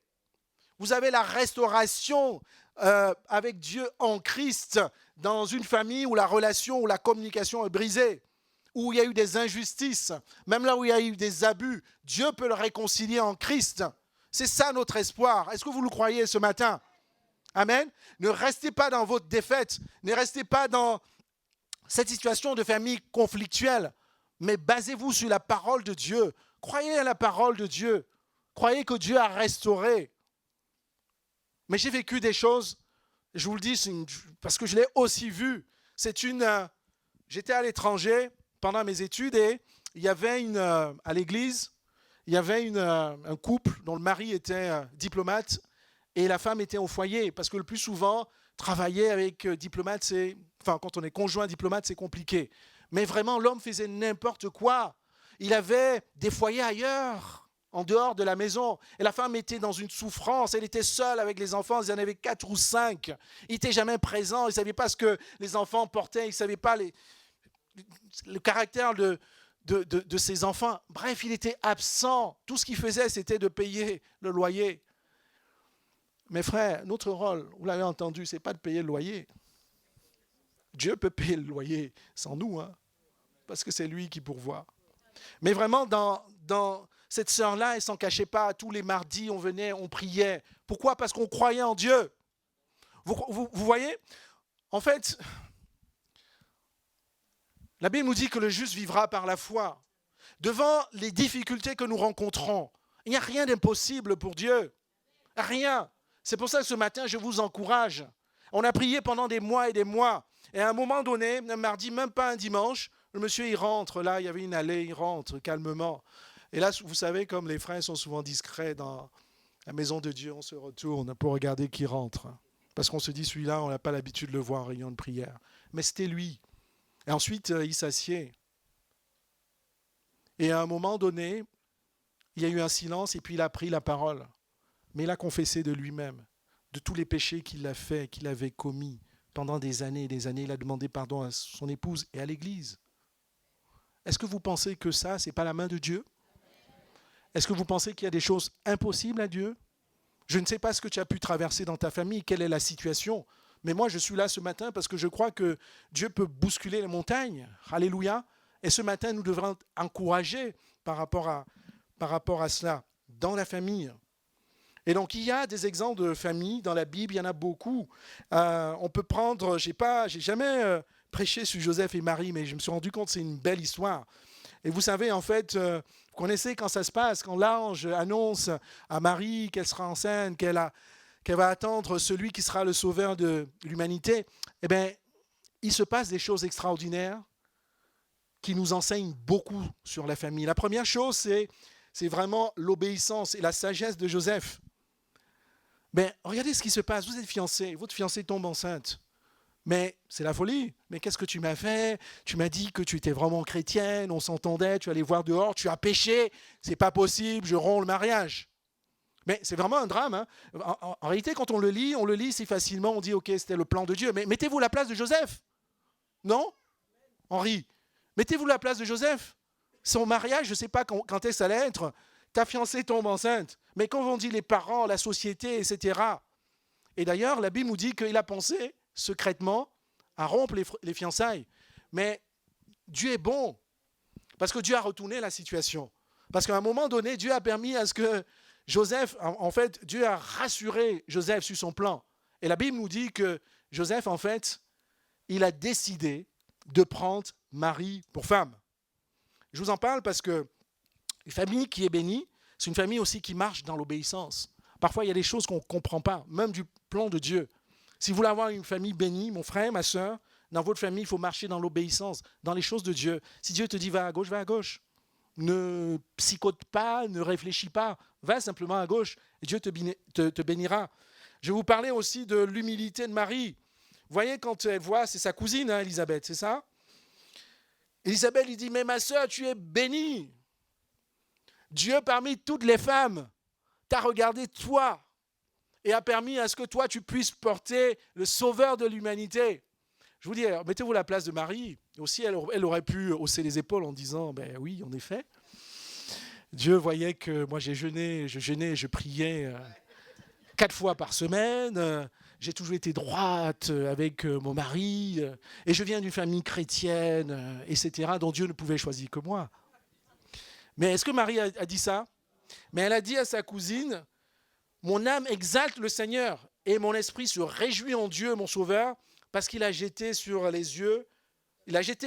Vous avez la restauration avec Dieu en Christ dans une famille où la relation, où la communication est brisée, où il y a eu des injustices, même là où il y a eu des abus. Dieu peut le réconcilier en Christ. C'est ça notre espoir. Est-ce que vous le croyez ce matin? Amen. Ne restez pas dans votre défaite. Ne restez pas dans cette situation de famille conflictuelle. Mais basez-vous sur la parole de Dieu. Croyez à la parole de Dieu. Croyez que Dieu a restauré. Mais j'ai vécu des choses, je vous le dis, parce que je l'ai aussi vu. J'étais à l'étranger pendant mes études et il y avait à l'église, il y avait un couple dont le mari était diplomate et la femme était au foyer. Parce que le plus souvent, travailler avec diplomate, quand on est conjoint diplomate, c'est compliqué. Mais vraiment, l'homme faisait n'importe quoi. Il avait des foyers ailleurs, en dehors de la maison. Et la femme était dans une souffrance. Elle était seule avec les enfants. Ils en avaient 4 ou 5. Il n'était jamais présent. Il ne savait pas ce que les enfants portaient. Il ne savait pas le caractère de ses enfants. Bref, il était absent. Tout ce qu'il faisait, c'était de payer le loyer. Mes frères, notre rôle, vous l'avez entendu, ce n'est pas de payer le loyer. Dieu peut payer le loyer sans nous, parce que c'est lui qui pourvoit. Mais vraiment, dans cette sœur-là, elle ne s'en cachait pas. Tous les mardis, on venait, on priait. Pourquoi? Parce qu'on croyait en Dieu. Vous voyez? En fait, la Bible nous dit que le juste vivra par la foi. Devant les difficultés que nous rencontrons, il n'y a rien d'impossible pour Dieu. Rien. C'est pour ça que ce matin, je vous encourage. On a prié pendant des mois et des mois. Et à un moment donné, un mardi, même pas un dimanche, le monsieur, il rentre. Là, il y avait une allée, il rentre calmement. Et là, vous savez, comme les frères sont souvent discrets dans la maison de Dieu, on se retourne pour regarder qui rentre. Parce qu'on se dit, celui-là, on n'a pas l'habitude de le voir en réunion de prière. Mais c'était lui. Et ensuite, il s'assied. Et à un moment donné, il y a eu un silence et puis il a pris la parole. Mais il a confessé de lui-même, de tous les péchés qu'il a fait, qu'il avait commis pendant des années et des années. Il a demandé pardon à son épouse et à l'église. Est-ce que vous pensez que ça, ce n'est pas la main de Dieu? Est-ce que vous pensez qu'il y a des choses impossibles à Dieu? Je ne sais pas ce que tu as pu traverser dans ta famille, quelle est la situation. Mais moi, je suis là ce matin parce que je crois que Dieu peut bousculer les montagnes. Alléluia. Et ce matin, nous devrons être encouragés par rapport à cela, dans la famille. Et donc, il y a des exemples de famille dans la Bible, il y en a beaucoup. On peut prendre, j'ai jamais prêché sur Joseph et Marie, mais je me suis rendu compte que c'est une belle histoire. Et vous savez, en fait, vous connaissez quand ça se passe, quand l'ange annonce à Marie qu'elle sera enceinte, qu'elle va attendre celui qui sera le sauveur de l'humanité, eh bien, il se passe des choses extraordinaires qui nous enseignent beaucoup sur la famille. La première chose, c'est vraiment l'obéissance et la sagesse de Joseph. Ben, regardez ce qui se passe. Vous êtes fiancés, votre fiancée tombe enceinte. Mais c'est la folie. Mais qu'est-ce que tu m'as fait? Tu m'as dit que tu étais vraiment chrétienne, on s'entendait, tu allais voir dehors, tu as péché. C'est pas possible, je romps le mariage. Mais c'est vraiment un drame. En réalité, quand on le lit si facilement, on dit, ok, c'était le plan de Dieu. Mais mettez-vous à la place de Joseph. Non? Henri, mettez-vous à la place de Joseph. Son mariage, je ne sais pas quand est-ce que ça allait être. Ta fiancée tombe enceinte. Mais quand on dit les parents, la société, etc. Et d'ailleurs, la Bible nous dit qu'il a pensé secrètement à rompre les fiançailles. Mais Dieu est bon. Parce que Dieu a retourné la situation. Parce qu'à un moment donné, Dieu a permis à ce que Joseph, en fait, Dieu a rassuré Joseph sur son plan. Et la Bible nous dit que Joseph, en fait, il a décidé de prendre Marie pour femme. Je vous en parle parce que une famille qui est bénie, c'est une famille aussi qui marche dans l'obéissance. Parfois, il y a des choses qu'on ne comprend pas, même du plan de Dieu. Si vous voulez avoir une famille bénie, mon frère, ma soeur, dans votre famille, il faut marcher dans l'obéissance, dans les choses de Dieu. Si Dieu te dit va à gauche, va à gauche. Ne psychote pas, ne réfléchis pas. Va simplement à gauche et Dieu te bénira. Je vais vous parler aussi de l'humilité de Marie. Vous voyez, quand elle voit, c'est sa cousine, hein, Élisabeth, c'est ça? Élisabeth lui dit, mais ma soeur, tu es bénie. Dieu, parmi toutes les femmes, t'a regardé toi et a permis à ce que toi, tu puisses porter le sauveur de l'humanité. Je vous dis, alors, mettez-vous à la place de Marie. Aussi, elle aurait pu hausser les épaules en disant, ben oui, en effet. Dieu voyait que moi, je jeûnais, je priais 4 fois par semaine. J'ai toujours été droite avec mon mari. Et je viens d'une famille chrétienne, etc., dont Dieu ne pouvait choisir que moi. Mais est-ce que Marie a dit ça? Mais elle a dit à sa cousine, mon âme exalte le Seigneur et mon esprit se réjouit en Dieu, mon sauveur, parce qu'il a jeté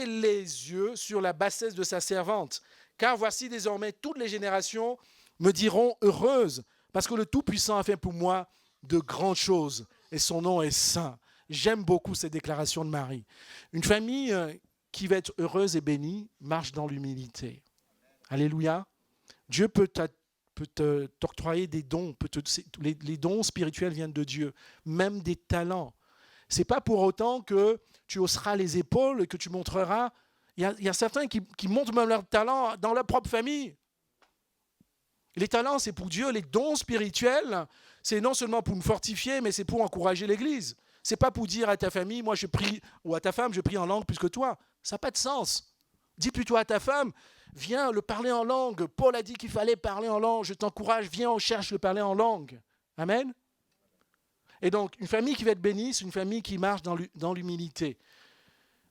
les yeux sur la bassesse de sa servante. Car voici désormais toutes les générations me diront heureuse, parce que le Tout-Puissant a fait pour moi de grandes choses, et son nom est saint. J'aime beaucoup cette déclaration de Marie. Une famille qui va être heureuse et bénie marche dans l'humilité. Alléluia. Dieu peut t'octroyer des dons. Les dons spirituels viennent de Dieu, même des talents. Ce n'est pas pour autant que tu hausseras les épaules et que tu montreras. Il y a certains qui montrent même leurs talents dans leur propre famille. Les talents, c'est pour Dieu. Les dons spirituels, c'est non seulement pour nous fortifier, mais c'est pour encourager l'Église. Ce n'est pas pour dire à ta famille, moi je prie, ou à ta femme, je prie en langue plus que toi. Ça n'a pas de sens. Dis plutôt à ta femme, viens le parler en langue. Paul a dit qu'il fallait parler en langue. Je t'encourage, viens, on cherche le parler en langue. Amen. Et donc, une famille qui va être bénie, c'est une famille qui marche dans l'humilité.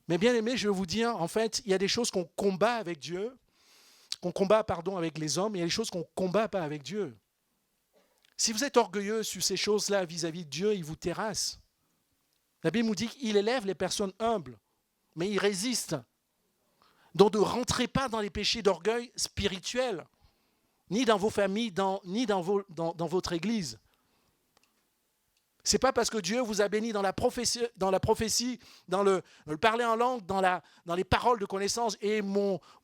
Mais bien aimé, je veux vous dire, en fait, il y a des choses qu'on combat avec Dieu, avec les hommes, et il y a des choses qu'on ne combat pas avec Dieu. Si vous êtes orgueilleux sur ces choses-là vis-à-vis de Dieu, il vous terrasse. La Bible nous dit qu'il élève les personnes humbles, mais il résiste. Donc ne rentrez pas dans les péchés d'orgueil spirituel, ni dans vos familles, ni dans votre église. Ce n'est pas parce que Dieu vous a béni dans la prophétie, dans le parler en langue, dans les paroles de connaissance. Et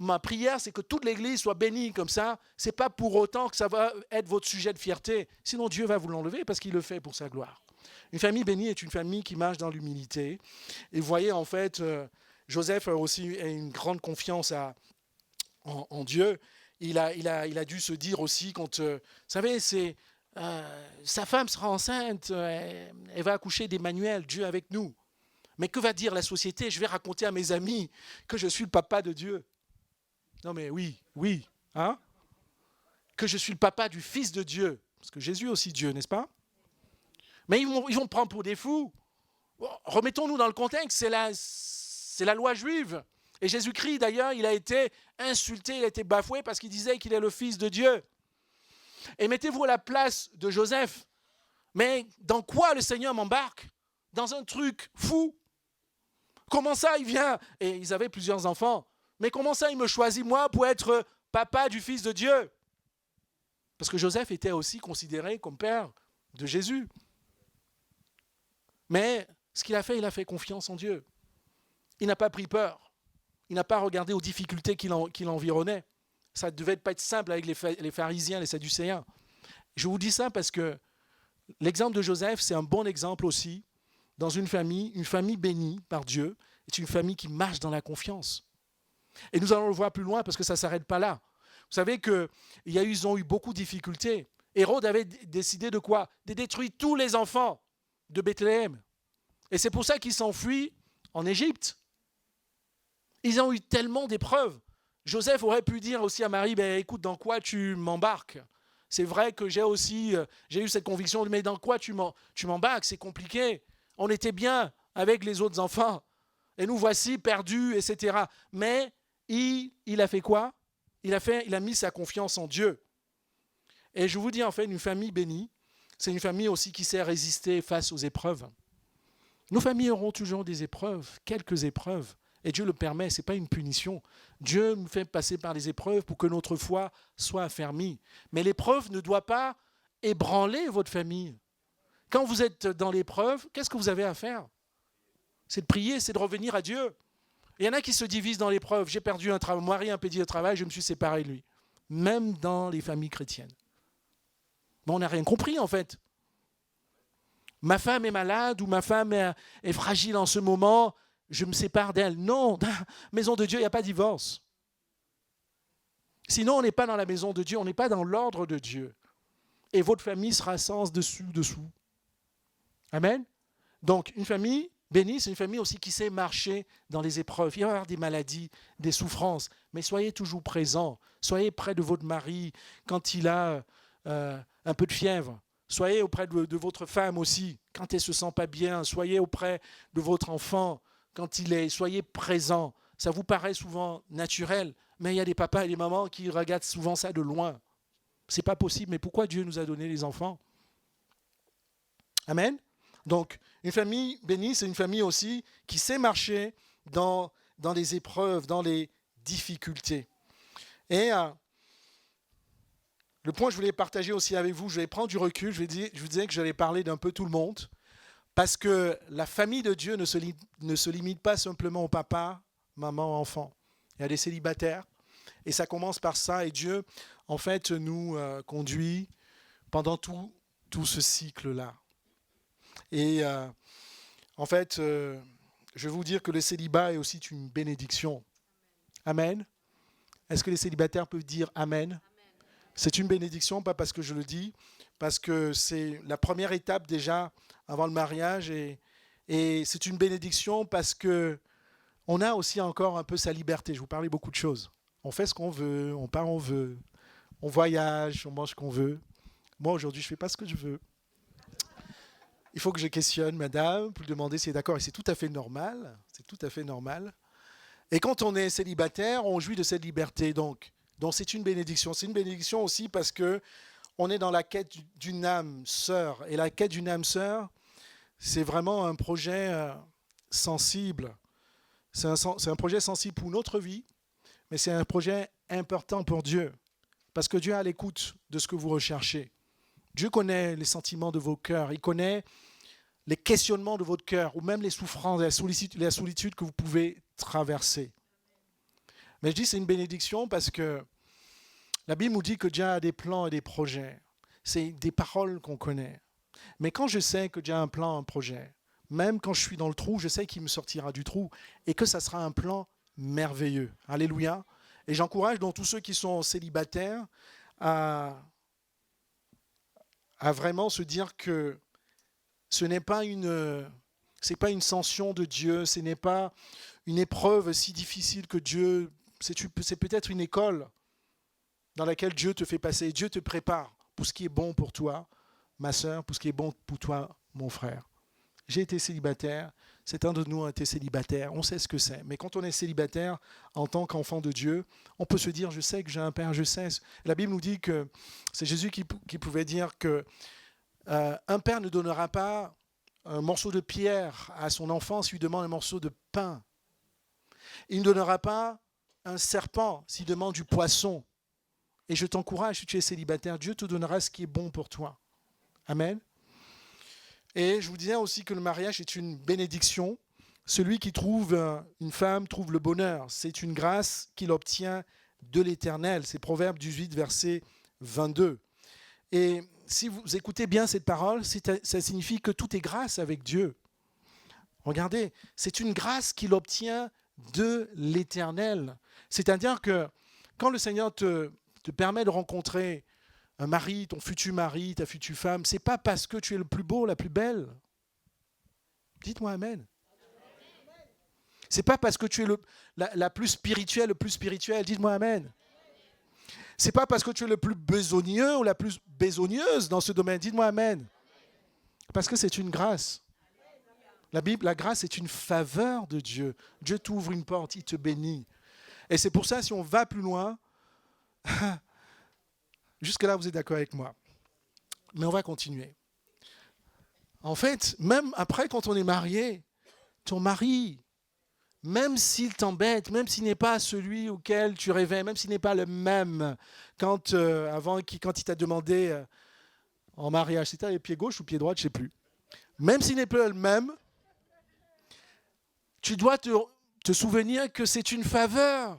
ma prière, c'est que toute l'Église soit bénie comme ça. Ce n'est pas pour autant que ça va être votre sujet de fierté. Sinon, Dieu va vous l'enlever parce qu'il le fait pour sa gloire. Une famille bénie est une famille qui marche dans l'humilité. Et vous voyez, en fait, Joseph a aussi une grande confiance en Dieu. Il a dû se dire aussi, quand, vous savez, c'est... sa femme sera enceinte, elle va accoucher d'Emmanuel, Dieu avec nous. Mais que va dire la société? Je vais raconter à mes amis que je suis le papa de Dieu. Non mais oui, hein? Que je suis le papa du Fils de Dieu. Parce que Jésus est aussi Dieu, n'est-ce pas? Mais ils vont me prendre pour des fous. Remettons-nous dans le contexte, c'est la loi juive. Et Jésus-Christ, d'ailleurs, il a été insulté, il a été bafoué parce qu'il disait qu'il est le Fils de Dieu. Et mettez-vous à la place de Joseph. Mais dans quoi le Seigneur m'embarque? Dans un truc fou. Comment ça il vient? Et ils avaient plusieurs enfants. Mais comment ça il me choisit moi pour être papa du Fils de Dieu? Parce que Joseph était aussi considéré comme père de Jésus. Mais ce qu'il a fait, il a fait confiance en Dieu. Il n'a pas pris peur. Il n'a pas regardé aux difficultés qui l'environnaient. Ça ne devait pas être simple avec les pharisiens, les sadducéens. Je vous dis ça parce que l'exemple de Joseph, c'est un bon exemple aussi dans une famille bénie par Dieu, est une famille qui marche dans la confiance. Et nous allons le voir plus loin parce que ça ne s'arrête pas là. Vous savez qu'ils ont eu beaucoup de difficultés. Hérode avait décidé de quoi? De détruire tous les enfants de Bethléem. Et c'est pour ça qu'ils s'enfuient en Égypte. Ils ont eu tellement d'épreuves. Joseph aurait pu dire aussi à Marie, écoute, dans quoi tu m'embarques? C'est vrai que j'ai eu cette conviction, mais dans quoi tu m'embarques? C'est compliqué. On était bien avec les autres enfants. Et nous voici perdus, etc. Mais il a fait quoi? il a mis sa confiance en Dieu. Et je vous dis, en fait, une famille bénie, c'est une famille aussi qui sait résister face aux épreuves. Nos familles auront toujours des épreuves, quelques épreuves. Et Dieu le permet, ce n'est pas une punition. Dieu nous fait passer par les épreuves pour que notre foi soit affermie. Mais l'épreuve ne doit pas ébranler votre famille. Quand vous êtes dans l'épreuve, qu'est-ce que vous avez à faire? C'est de prier, c'est de revenir à Dieu. Il y en a qui se divisent dans l'épreuve. J'ai perdu un travail, mon mari a impédié le travail, je me suis séparé de lui. Même dans les familles chrétiennes. Mais on n'a rien compris en fait. Ma femme est malade ou ma femme est fragile en ce moment, je me sépare d'elle. Non, dans la maison de Dieu, il n'y a pas de divorce. Sinon, on n'est pas dans la maison de Dieu, on n'est pas dans l'ordre de Dieu. Et votre famille sera sans dessous. Amen. Donc, une famille bénie, c'est une famille aussi qui sait marcher dans les épreuves. Il va y avoir des maladies, des souffrances, mais soyez toujours présents. Soyez près de votre mari quand il a un peu de fièvre. Soyez auprès de votre femme aussi quand elle ne se sent pas bien. Soyez auprès de votre enfant quand il est. Soyez présents. Ça vous paraît souvent naturel, mais il y a des papas et des mamans qui regardent souvent ça de loin. Ce n'est pas possible, mais pourquoi Dieu nous a donné les enfants? Amen. Donc, une famille bénie, c'est une famille aussi qui sait marcher dans les épreuves, dans les difficultés. Et le point que je voulais partager aussi avec vous, je vais prendre du recul, je vous disais que j'allais parler d'un peu tout le monde, parce que la famille de Dieu ne se limite pas simplement au papa, maman, enfant. Il y a des célibataires, et ça commence par ça, et Dieu, en fait, nous conduit pendant tout ce cycle-là. Et en fait, je vais vous dire que le célibat est aussi une bénédiction. Amen. Est-ce que les célibataires peuvent dire Amen? C'est une bénédiction, pas parce que je le dis, parce que c'est la première étape déjà avant le mariage. Et c'est une bénédiction parce qu'on a aussi encore un peu sa liberté. Je vous parlais beaucoup de choses. On fait ce qu'on veut, on part où on veut, on voyage, on mange ce qu'on veut. Moi, aujourd'hui, je ne fais pas ce que je veux. Il faut que je questionne madame pour lui demander si elle est d'accord. Et c'est tout à fait normal. C'est tout à fait normal. Et quand on est célibataire, on jouit de cette liberté. Donc c'est une bénédiction. C'est une bénédiction aussi parce qu'on est dans la quête d'une âme sœur. Et la quête d'une âme sœur, c'est vraiment un projet sensible. C'est un projet sensible pour notre vie, mais c'est un projet important pour Dieu. Parce que Dieu est à l'écoute de ce que vous recherchez. Dieu connaît les sentiments de vos cœurs, il connaît les questionnements de votre cœur, ou même les souffrances, la solitude que vous pouvez traverser. Mais je dis c'est une bénédiction parce que la Bible nous dit que Dieu a des plans et des projets. C'est des paroles qu'on connaît. Mais quand je sais que Dieu a un plan, un projet, même quand je suis dans le trou, je sais qu'il me sortira du trou et que ça sera un plan merveilleux. Alléluia. Et j'encourage donc tous ceux qui sont célibataires à vraiment se dire que ce n'est pas c'est pas une sanction de Dieu, ce n'est pas une épreuve si difficile que Dieu, c'est peut-être une école dans laquelle Dieu te fait passer. Dieu te prépare pour ce qui est bon pour toi, ma sœur, pour ce qui est bon pour toi, mon frère. J'ai été célibataire, certains de nous ont été célibataires, on sait ce que c'est. Mais quand on est célibataire en tant qu'enfant de Dieu, on peut se dire, je sais que j'ai un père, je sais. La Bible nous dit que c'est Jésus qui pouvait dire que un père ne donnera pas un morceau de pierre à son enfant s'il lui demande un morceau de pain. Il ne donnera pas un serpent s'il demande du poisson. Et je t'encourage, si tu es célibataire, Dieu te donnera ce qui est bon pour toi. Amen. Et je vous disais aussi que le mariage est une bénédiction. Celui qui trouve une femme trouve le bonheur. C'est une grâce qu'il obtient de l'Éternel. C'est Proverbe 18, verset 22. Et si vous écoutez bien cette parole, ça signifie que tout est grâce avec Dieu. Regardez, c'est une grâce qu'il obtient de l'Éternel. C'est-à-dire que quand le Seigneur te permet de rencontrer un mari, ton futur mari, ta future femme, c'est pas parce que tu es le plus beau, la plus belle. Dites-moi Amen. C'est pas parce que tu es la plus spirituelle, le plus spirituel. Dites-moi Amen. C'est pas parce que tu es le plus besogneux ou la plus besogneuse dans ce domaine. Dites-moi Amen. Parce que c'est une grâce. La grâce est une faveur de Dieu. Dieu t'ouvre une porte, il te bénit. Et c'est pour ça, si on va plus loin, Jusque-là, vous êtes d'accord avec moi. Mais on va continuer. En fait, même après, quand on est marié, ton mari, même s'il t'embête, même s'il n'est pas celui auquel tu rêvais, même s'il n'est pas le même, quand il t'a demandé en mariage, c'était le pied gauche ou pied droit, je ne sais plus. Même s'il n'est pas le même, tu dois te souvenir que c'est une faveur.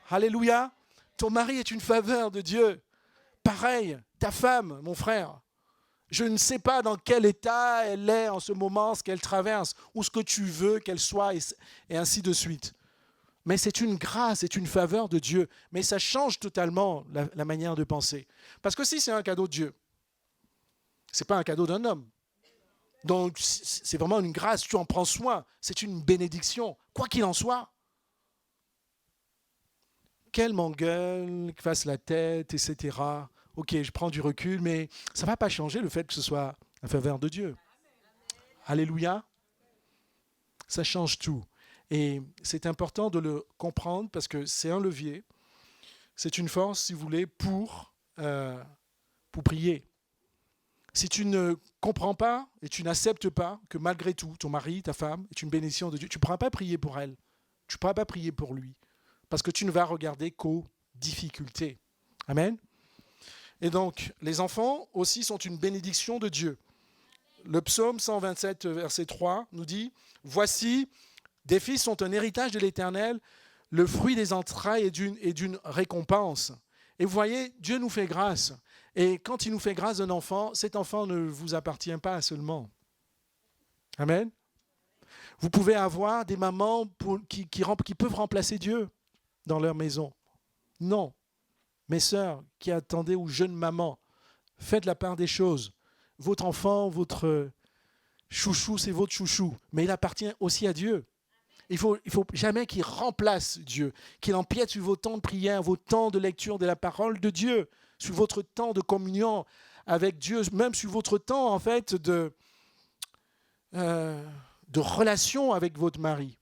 Alléluia. Ton mari est une faveur de Dieu. Pareil, ta femme, mon frère. Je ne sais pas dans quel état elle est en ce moment, ce qu'elle traverse, ou ce que tu veux qu'elle soit, et ainsi de suite. Mais c'est une grâce, c'est une faveur de Dieu. Mais ça change totalement la manière de penser. Parce que si c'est un cadeau de Dieu, ce n'est pas un cadeau d'un homme. Donc c'est vraiment une grâce, tu en prends soin, c'est une bénédiction, quoi qu'il en soit. Qu'elle m'engueule, qu'elle fasse la tête, etc. Ok, je prends du recul, mais ça ne va pas changer le fait que ce soit la faveur de Dieu. Alléluia. Ça change tout. Et c'est important de le comprendre parce que c'est un levier, c'est une force, si vous voulez, pour prier. Si tu ne comprends pas et tu n'acceptes pas que malgré tout, ton mari, ta femme est une bénédiction de Dieu, tu ne pourras pas prier pour elle, tu ne pourras pas prier pour lui, parce que tu ne vas regarder qu'aux difficultés. Amen. Et donc, les enfants aussi sont une bénédiction de Dieu. Le psaume 127, verset 3, nous dit « Voici, des fils sont un héritage de l'Éternel, le fruit des entrailles est d'une récompense. » Et vous voyez, Dieu nous fait grâce. Et quand il nous fait grâce d'un enfant, cet enfant ne vous appartient pas seulement. Amen. Vous pouvez avoir des mamans qui peuvent remplacer Dieu dans leur maison. Non. Mes sœurs qui attendaient aux jeunes mamans, faites la part des choses. Votre enfant, votre chouchou, c'est votre chouchou. Mais il appartient aussi à Dieu. Il faut jamais qu'il remplace Dieu, qu'il empiète sur vos temps de prière, vos temps de lecture de la parole de Dieu, sur votre temps de communion avec Dieu, même sur votre temps en fait de relation avec votre mari.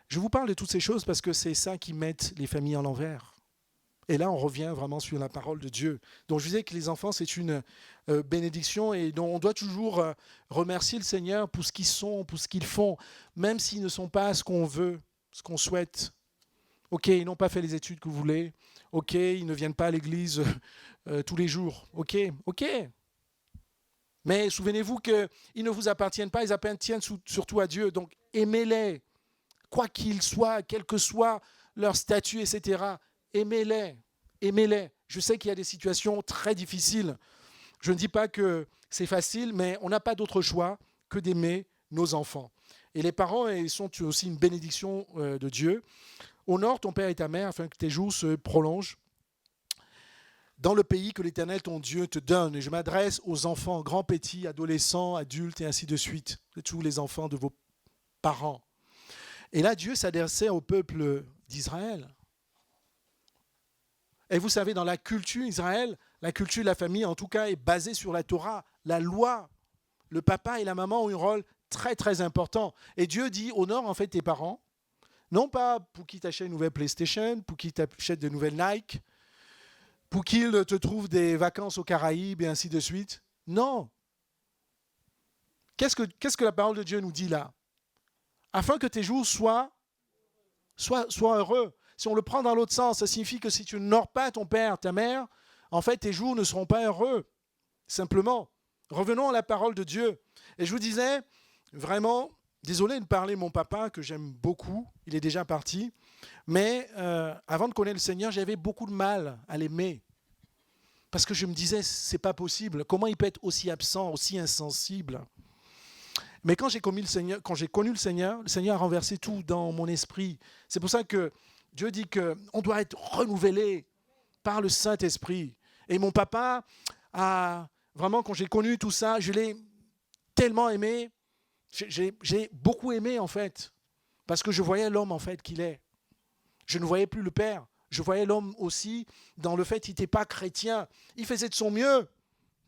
Je vous parle de toutes ces choses parce que c'est ça qui met les familles à l'envers. Et là, on revient vraiment sur la parole de Dieu. Donc, je disais que les enfants, c'est une bénédiction et dont on doit toujours remercier le Seigneur pour ce qu'ils sont, pour ce qu'ils font, même s'ils ne sont pas ce qu'on veut, ce qu'on souhaite. Ok, ils n'ont pas fait les études que vous voulez. Ok, ils ne viennent pas à l'église tous les jours. Ok. Mais souvenez-vous qu'ils ne vous appartiennent pas, ils appartiennent surtout à Dieu. Donc, aimez-les, quoi qu'ils soient, quel que soit leur statut, etc., aimez-les. Je sais qu'il y a des situations très difficiles. Je ne dis pas que c'est facile, mais on n'a pas d'autre choix que d'aimer nos enfants. Et les parents ils sont aussi une bénédiction de Dieu. Honore ton père et ta mère afin que tes jours se prolongent dans le pays que l'Éternel, ton Dieu, te donne. Et je m'adresse aux enfants, grands, petits, adolescents, adultes et ainsi de suite. Tous les enfants de vos parents. Et là, Dieu s'adressait au peuple d'Israël. Et vous savez, dans la culture d'Israël, la culture de la famille, en tout cas, est basée sur la Torah, la loi. Le papa et la maman ont un rôle très, très important. Et Dieu dit, honore en fait tes parents, non pas pour qu'ils t'achètent une nouvelle PlayStation, pour qu'ils t'achètent de nouvelles Nike, pour qu'ils te trouvent des vacances aux Caraïbes et ainsi de suite. Non. Qu'est-ce que la parole de Dieu nous dit là? Afin que tes jours soient heureux. Si on le prend dans l'autre sens, ça signifie que si tu n'honores pas ton père, ta mère, en fait, tes jours ne seront pas heureux. Simplement. Revenons à la parole de Dieu. Et je vous disais, vraiment, désolé de parler de mon papa, que j'aime beaucoup, il est déjà parti, mais avant de connaître le Seigneur, j'avais beaucoup de mal à l'aimer. Parce que je me disais, c'est pas possible. Comment il peut être aussi absent, aussi insensible? Mais quand j'ai connu le Seigneur a renversé tout dans mon esprit. C'est pour ça que Dieu dit qu'on doit être renouvelé par le Saint-Esprit. Et mon papa, vraiment, quand j'ai connu tout ça, je l'ai tellement aimé. J'ai beaucoup aimé, en fait, parce que je voyais l'homme, en fait, qu'il est. Je ne voyais plus le Père. Je voyais l'homme aussi dans le fait qu'il n'était pas chrétien. Il faisait de son mieux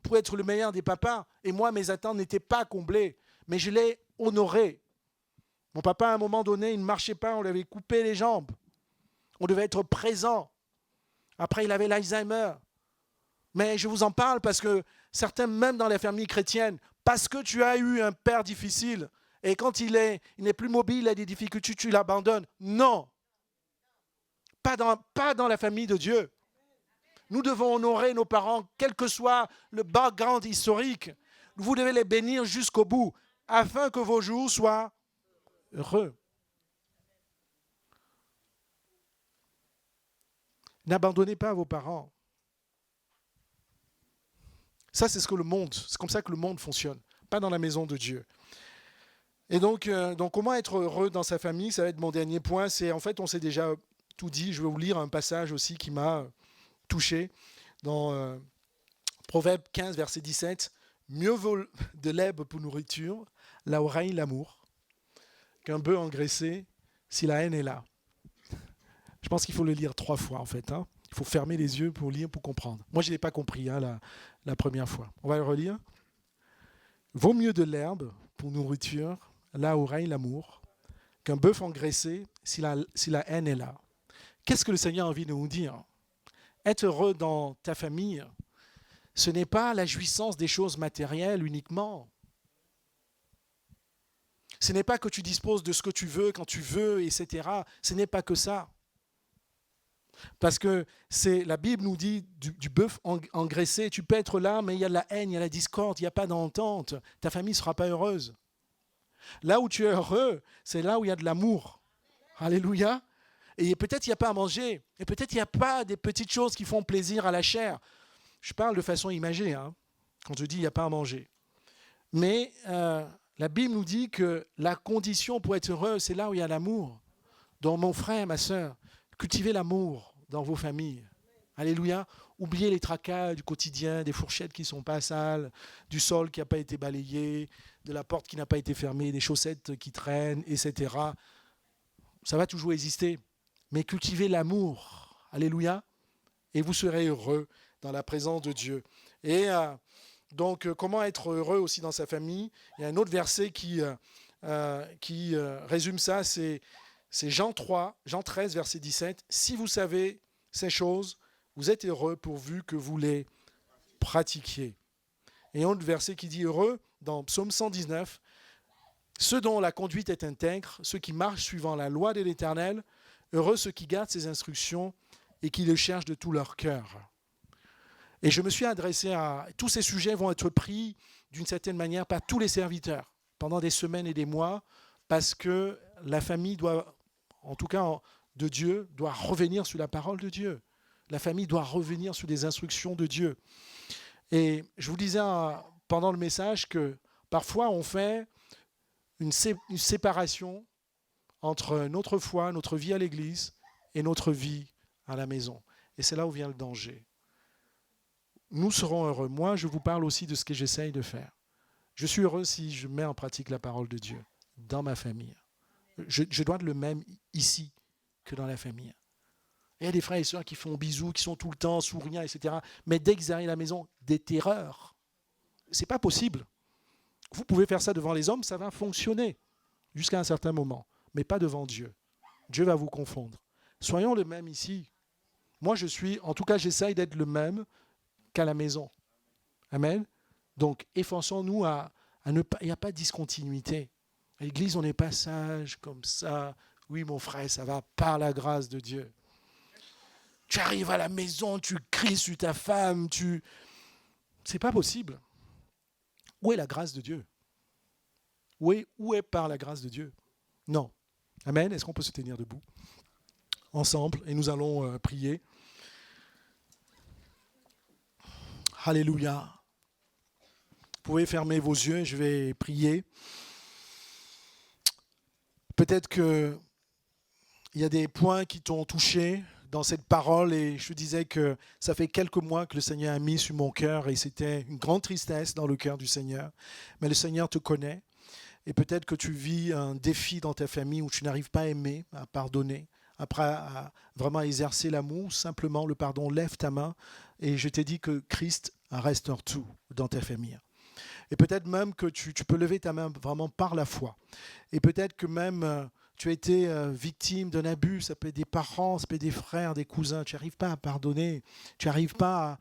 pour être le meilleur des papas. Et moi, mes attentes n'étaient pas comblées. Mais je l'ai honoré. Mon papa, à un moment donné, il ne marchait pas, on lui avait coupé les jambes. On devait être présent. Après, il avait l'Alzheimer. Mais je vous en parle parce que certains, même dans les familles chrétiennes, parce que tu as eu un père difficile, et quand il n'est plus mobile, il a des difficultés, tu l'abandonnes. Non, pas dans la famille de Dieu. Nous devons honorer nos parents, quel que soit le background historique. Vous devez les bénir jusqu'au bout, afin que vos jours soient heureux. N'abandonnez pas vos parents. Ça, c'est comme ça que le monde fonctionne, pas dans la maison de Dieu. Et donc comment être heureux dans sa famille, ça va être mon dernier point. En fait, on s'est déjà tout dit. Je vais vous lire un passage aussi qui m'a touché dans Proverbe 15, verset 17. Mieux vaut de l'herbe pour nourriture, la oreille, l'amour, qu'un bœuf engraissé si la haine est là. Je pense qu'il faut le lire 3 fois en fait. Il faut fermer les yeux pour lire, pour comprendre. Moi, je ne l'ai pas compris la première fois. On va le relire. Vaut mieux de l'herbe pour nourriture, la oreille, l'amour, qu'un bœuf engraissé si la haine est là. Qu'est-ce que le Seigneur a envie de nous dire? Être heureux dans ta famille, ce n'est pas la jouissance des choses matérielles uniquement. Ce n'est pas que tu disposes de ce que tu veux, quand tu veux, etc. Ce n'est pas que ça. Parce que la Bible nous dit du bœuf engraissé, tu peux être là, mais il y a de la haine, il y a la discorde, il n'y a pas d'entente. Ta famille ne sera pas heureuse. Là où tu es heureux, c'est là où il y a de l'amour. Alléluia. Et peut-être il n'y a pas à manger, et peut-être il n'y a pas des petites choses qui font plaisir à la chair. Je parle de façon imagée, quand je dis il n'y a pas à manger. Mais la Bible nous dit que la condition pour être heureux, c'est là où il y a l'amour. Donc mon frère, ma sœur, cultivez l'amour dans vos familles. Alléluia. Oubliez les tracas du quotidien, des fourchettes qui ne sont pas sales, du sol qui n'a pas été balayé, de la porte qui n'a pas été fermée, des chaussettes qui traînent, etc. Ça va toujours exister. Mais cultivez l'amour. Alléluia. Et vous serez heureux dans la présence de Dieu. Et donc, comment être heureux aussi dans sa famille? Il y a un autre verset qui résume ça, c'est Jean 13, verset 17. « Si vous savez ces choses, vous êtes heureux pourvu que vous les pratiquiez. » Et un autre verset qui dit heureux, dans Psaume 119, « Ceux dont la conduite est intègre, ceux qui marchent suivant la loi de l'Éternel, heureux ceux qui gardent ses instructions et qui le cherchent de tout leur cœur. » Et je me suis adressé à... Tous ces sujets vont être pris d'une certaine manière par tous les serviteurs pendant des semaines et des mois, parce que la famille doit, en tout cas de Dieu, doit revenir sur la parole de Dieu. La famille doit revenir sur les instructions de Dieu. Et je vous disais pendant le message que parfois on fait une séparation entre notre foi, notre vie à l'église et notre vie à la maison. Et c'est là où vient le danger. Nous serons heureux. Moi, je vous parle aussi de ce que j'essaye de faire. Je suis heureux si je mets en pratique la parole de Dieu dans ma famille. Je dois être le même ici que dans la famille. Il y a des frères et sœurs qui font bisous, qui sont tout le temps souriants, etc. Mais dès qu'ils arrivent à la maison, des terreurs. Ce n'est pas possible. Vous pouvez faire ça devant les hommes, ça va fonctionner jusqu'à un certain moment, mais pas devant Dieu. Dieu va vous confondre. Soyons le même ici. Moi, en tout cas, j'essaye d'être le même qu'à la maison. Amen. Donc, efforçons-nous à ne pas... Il n'y a pas de discontinuité. À l'église, on n'est pas sage comme ça. Oui, mon frère, ça va par la grâce de Dieu. Tu arrives à la maison, tu cries sur ta femme, C'est pas possible. Où est la grâce de Dieu? Où est par la grâce de Dieu? Non. Amen. Est-ce qu'on peut se tenir debout ensemble et nous allons prier. Alléluia. Vous pouvez fermer vos yeux, je vais prier. Peut-être qu'il y a des points qui t'ont touché dans cette parole et je te disais que ça fait quelques mois que le Seigneur a mis sur mon cœur et c'était une grande tristesse dans le cœur du Seigneur. Mais le Seigneur te connaît et peut-être que tu vis un défi dans ta famille où tu n'arrives pas à aimer, à pardonner, après à vraiment exercer l'amour, simplement le pardon, lève ta main et je t'ai dit que Christ restaure tout dans ta famille. Et peut-être même que tu peux lever ta main vraiment par la foi. Et peut-être que même tu as été victime d'un abus, ça peut être des parents, ça peut être des frères, des cousins, tu n'arrives pas à pardonner, tu n'arrives pas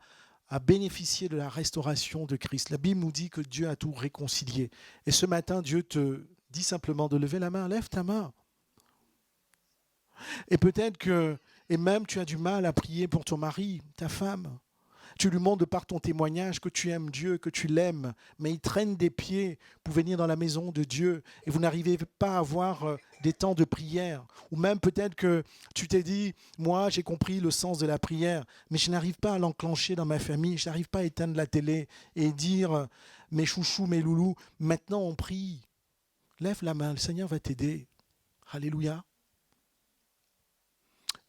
à bénéficier de la restauration de Christ. La Bible nous dit que Dieu a tout réconcilié. Et ce matin, Dieu te dit simplement de lever la main, lève ta main. Et peut-être que, et même tu as du mal à prier pour ton mari, ta femme. Tu lui montres de par ton témoignage que tu aimes Dieu, que tu l'aimes, mais il traîne des pieds pour venir dans la maison de Dieu et vous n'arrivez pas à avoir des temps de prière. Ou même peut-être que tu t'es dit, moi j'ai compris le sens de la prière, mais je n'arrive pas à l'enclencher dans ma famille, je n'arrive pas à éteindre la télé et dire, mes chouchous, mes loulous, maintenant on prie. Lève la main, le Seigneur va t'aider. Alléluia.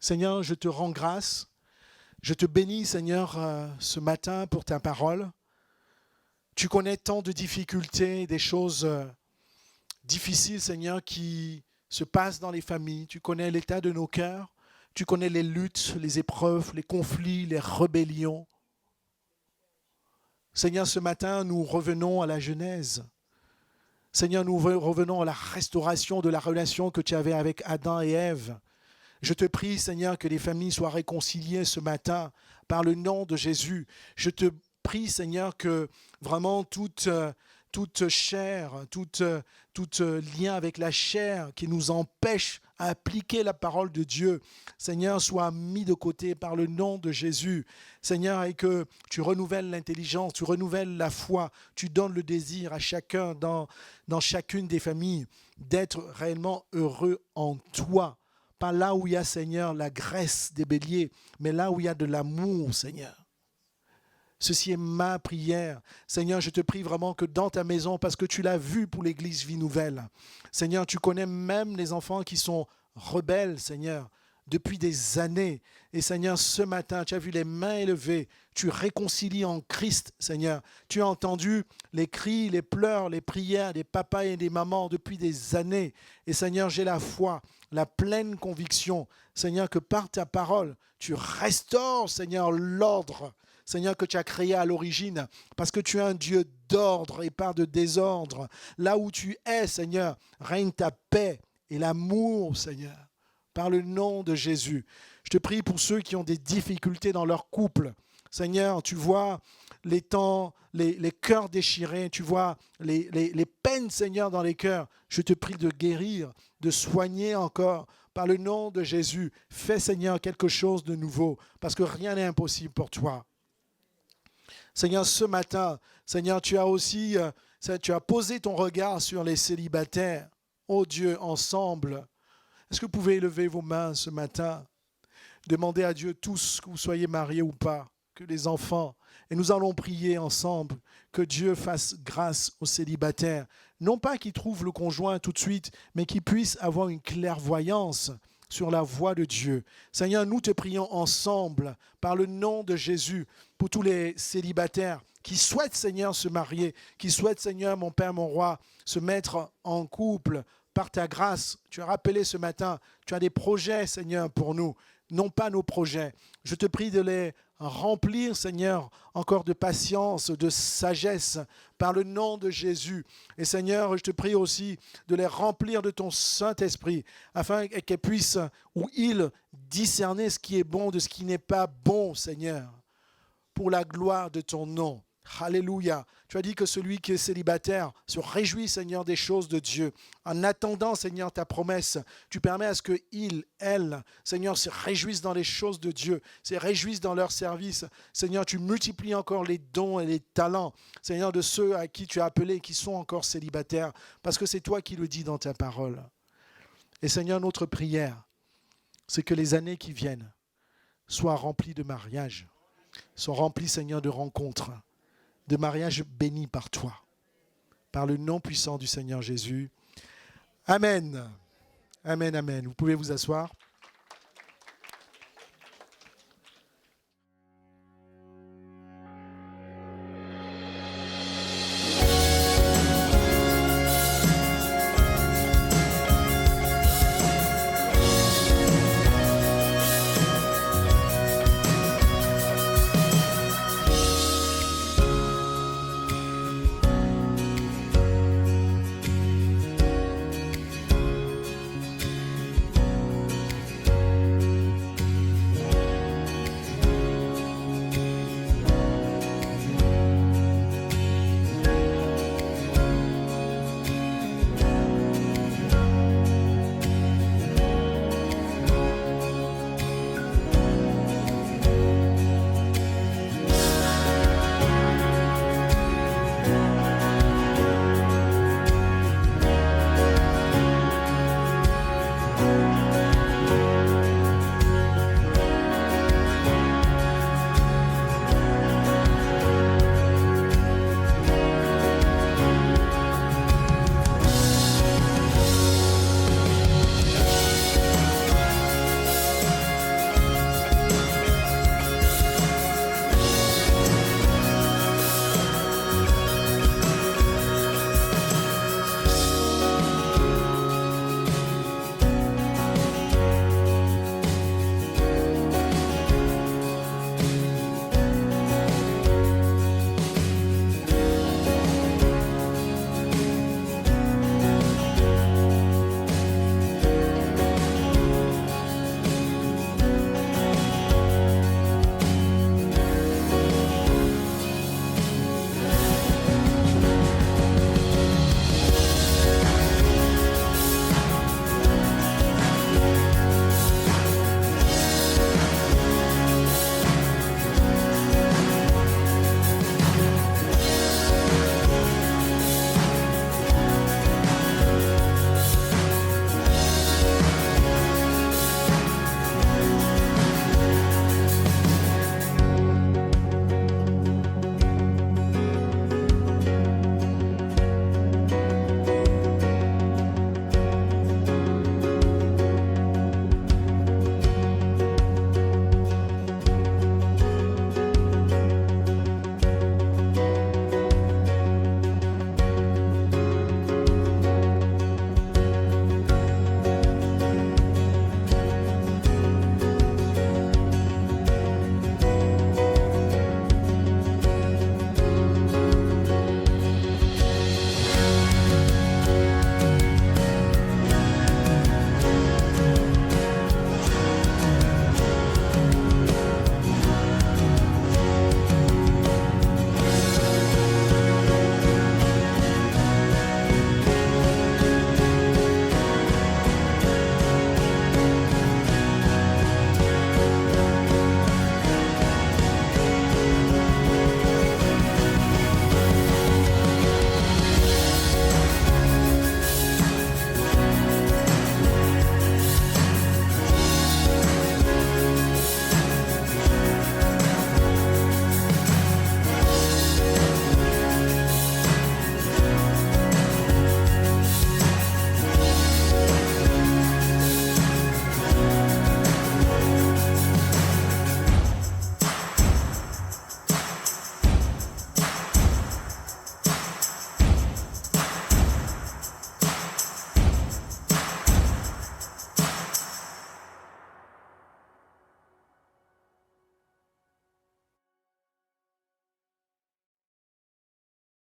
Seigneur, je te rends grâce. Je te bénis, Seigneur, ce matin pour ta parole. Tu connais tant de difficultés, des choses difficiles, Seigneur, qui se passent dans les familles. Tu connais l'état de nos cœurs. Tu connais les luttes, les épreuves, les conflits, les rébellions. Seigneur, ce matin, nous revenons à la Genèse. Seigneur, nous revenons à la restauration de la relation que tu avais avec Adam et Ève. Je te prie, Seigneur, que les familles soient réconciliées ce matin par le nom de Jésus. Je te prie, Seigneur, que vraiment toute chair, tout lien avec la chair qui nous empêche à appliquer la parole de Dieu, Seigneur, soit mis de côté par le nom de Jésus. Seigneur, et que tu renouvelles l'intelligence, tu renouvelles la foi, tu donnes le désir à chacun dans chacune des familles d'être réellement heureux en toi. Pas là où il y a, Seigneur, la graisse des béliers, mais là où il y a de l'amour, Seigneur. Ceci est ma prière. Seigneur, je te prie vraiment que dans ta maison, parce que tu l'as vu pour l'Église Vie Nouvelle, Seigneur, tu connais même les enfants qui sont rebelles, Seigneur, depuis des années. Et Seigneur, ce matin, tu as vu les mains élevées, tu réconcilies en Christ, Seigneur. Tu as entendu les cris, les pleurs, les prières des papas et des mamans depuis des années. Et Seigneur, j'ai la foi, la pleine conviction, Seigneur, que par ta parole, tu restaures, Seigneur, l'ordre, Seigneur, que tu as créé à l'origine, parce que tu es un Dieu d'ordre et pas de désordre. Là où tu es, Seigneur, règne ta paix et l'amour, Seigneur, par le nom de Jésus. Je te prie pour ceux qui ont des difficultés dans leur couple. Seigneur, tu vois les temps, les cœurs déchirés, tu vois les peines, Seigneur, dans les cœurs. Je te prie de guérir, de soigner encore. Par le nom de Jésus, fais, Seigneur, quelque chose de nouveau, parce que rien n'est impossible pour toi. Seigneur, ce matin, Seigneur, tu as posé ton regard sur les célibataires. Oh Dieu, ensemble, est-ce que vous pouvez élever vos mains ce matin? Demandez à Dieu tous, que vous soyez mariés ou pas, que les enfants. Et nous allons prier ensemble que Dieu fasse grâce aux célibataires. Non pas qu'ils trouvent le conjoint tout de suite, mais qu'ils puissent avoir une clairvoyance sur la voie de Dieu. Seigneur, nous te prions ensemble, par le nom de Jésus, pour tous les célibataires qui souhaitent, Seigneur, se marier, qui souhaitent, Seigneur, mon Père, mon Roi, se mettre en couple par ta grâce. Tu as rappelé ce matin, tu as des projets, Seigneur, pour nous, non pas nos projets. Je te prie de les remplir, Seigneur, encore de patience, de sagesse, par le nom de Jésus. Et Seigneur, je te prie aussi de les remplir de ton Saint-Esprit, afin qu'elles puissent, ou ils, discerner ce qui est bon de ce qui n'est pas bon, Seigneur, pour la gloire de ton nom. Alléluia. Tu as dit que celui qui est célibataire se réjouit, Seigneur, des choses de Dieu. En attendant, Seigneur, ta promesse, tu permets à ce qu'ils, elles, Seigneur, se réjouissent dans les choses de Dieu, se réjouissent dans leur service. Seigneur, tu multiplies encore les dons et les talents, Seigneur, de ceux à qui tu as appelé et qui sont encore célibataires, parce que c'est toi qui le dis dans ta parole. Et Seigneur, notre prière, c'est que les années qui viennent soient remplies de mariages, soient remplies, Seigneur, de rencontres, de mariage béni par toi, par le nom puissant du Seigneur Jésus. Amen. Amen, amen. Vous pouvez vous asseoir.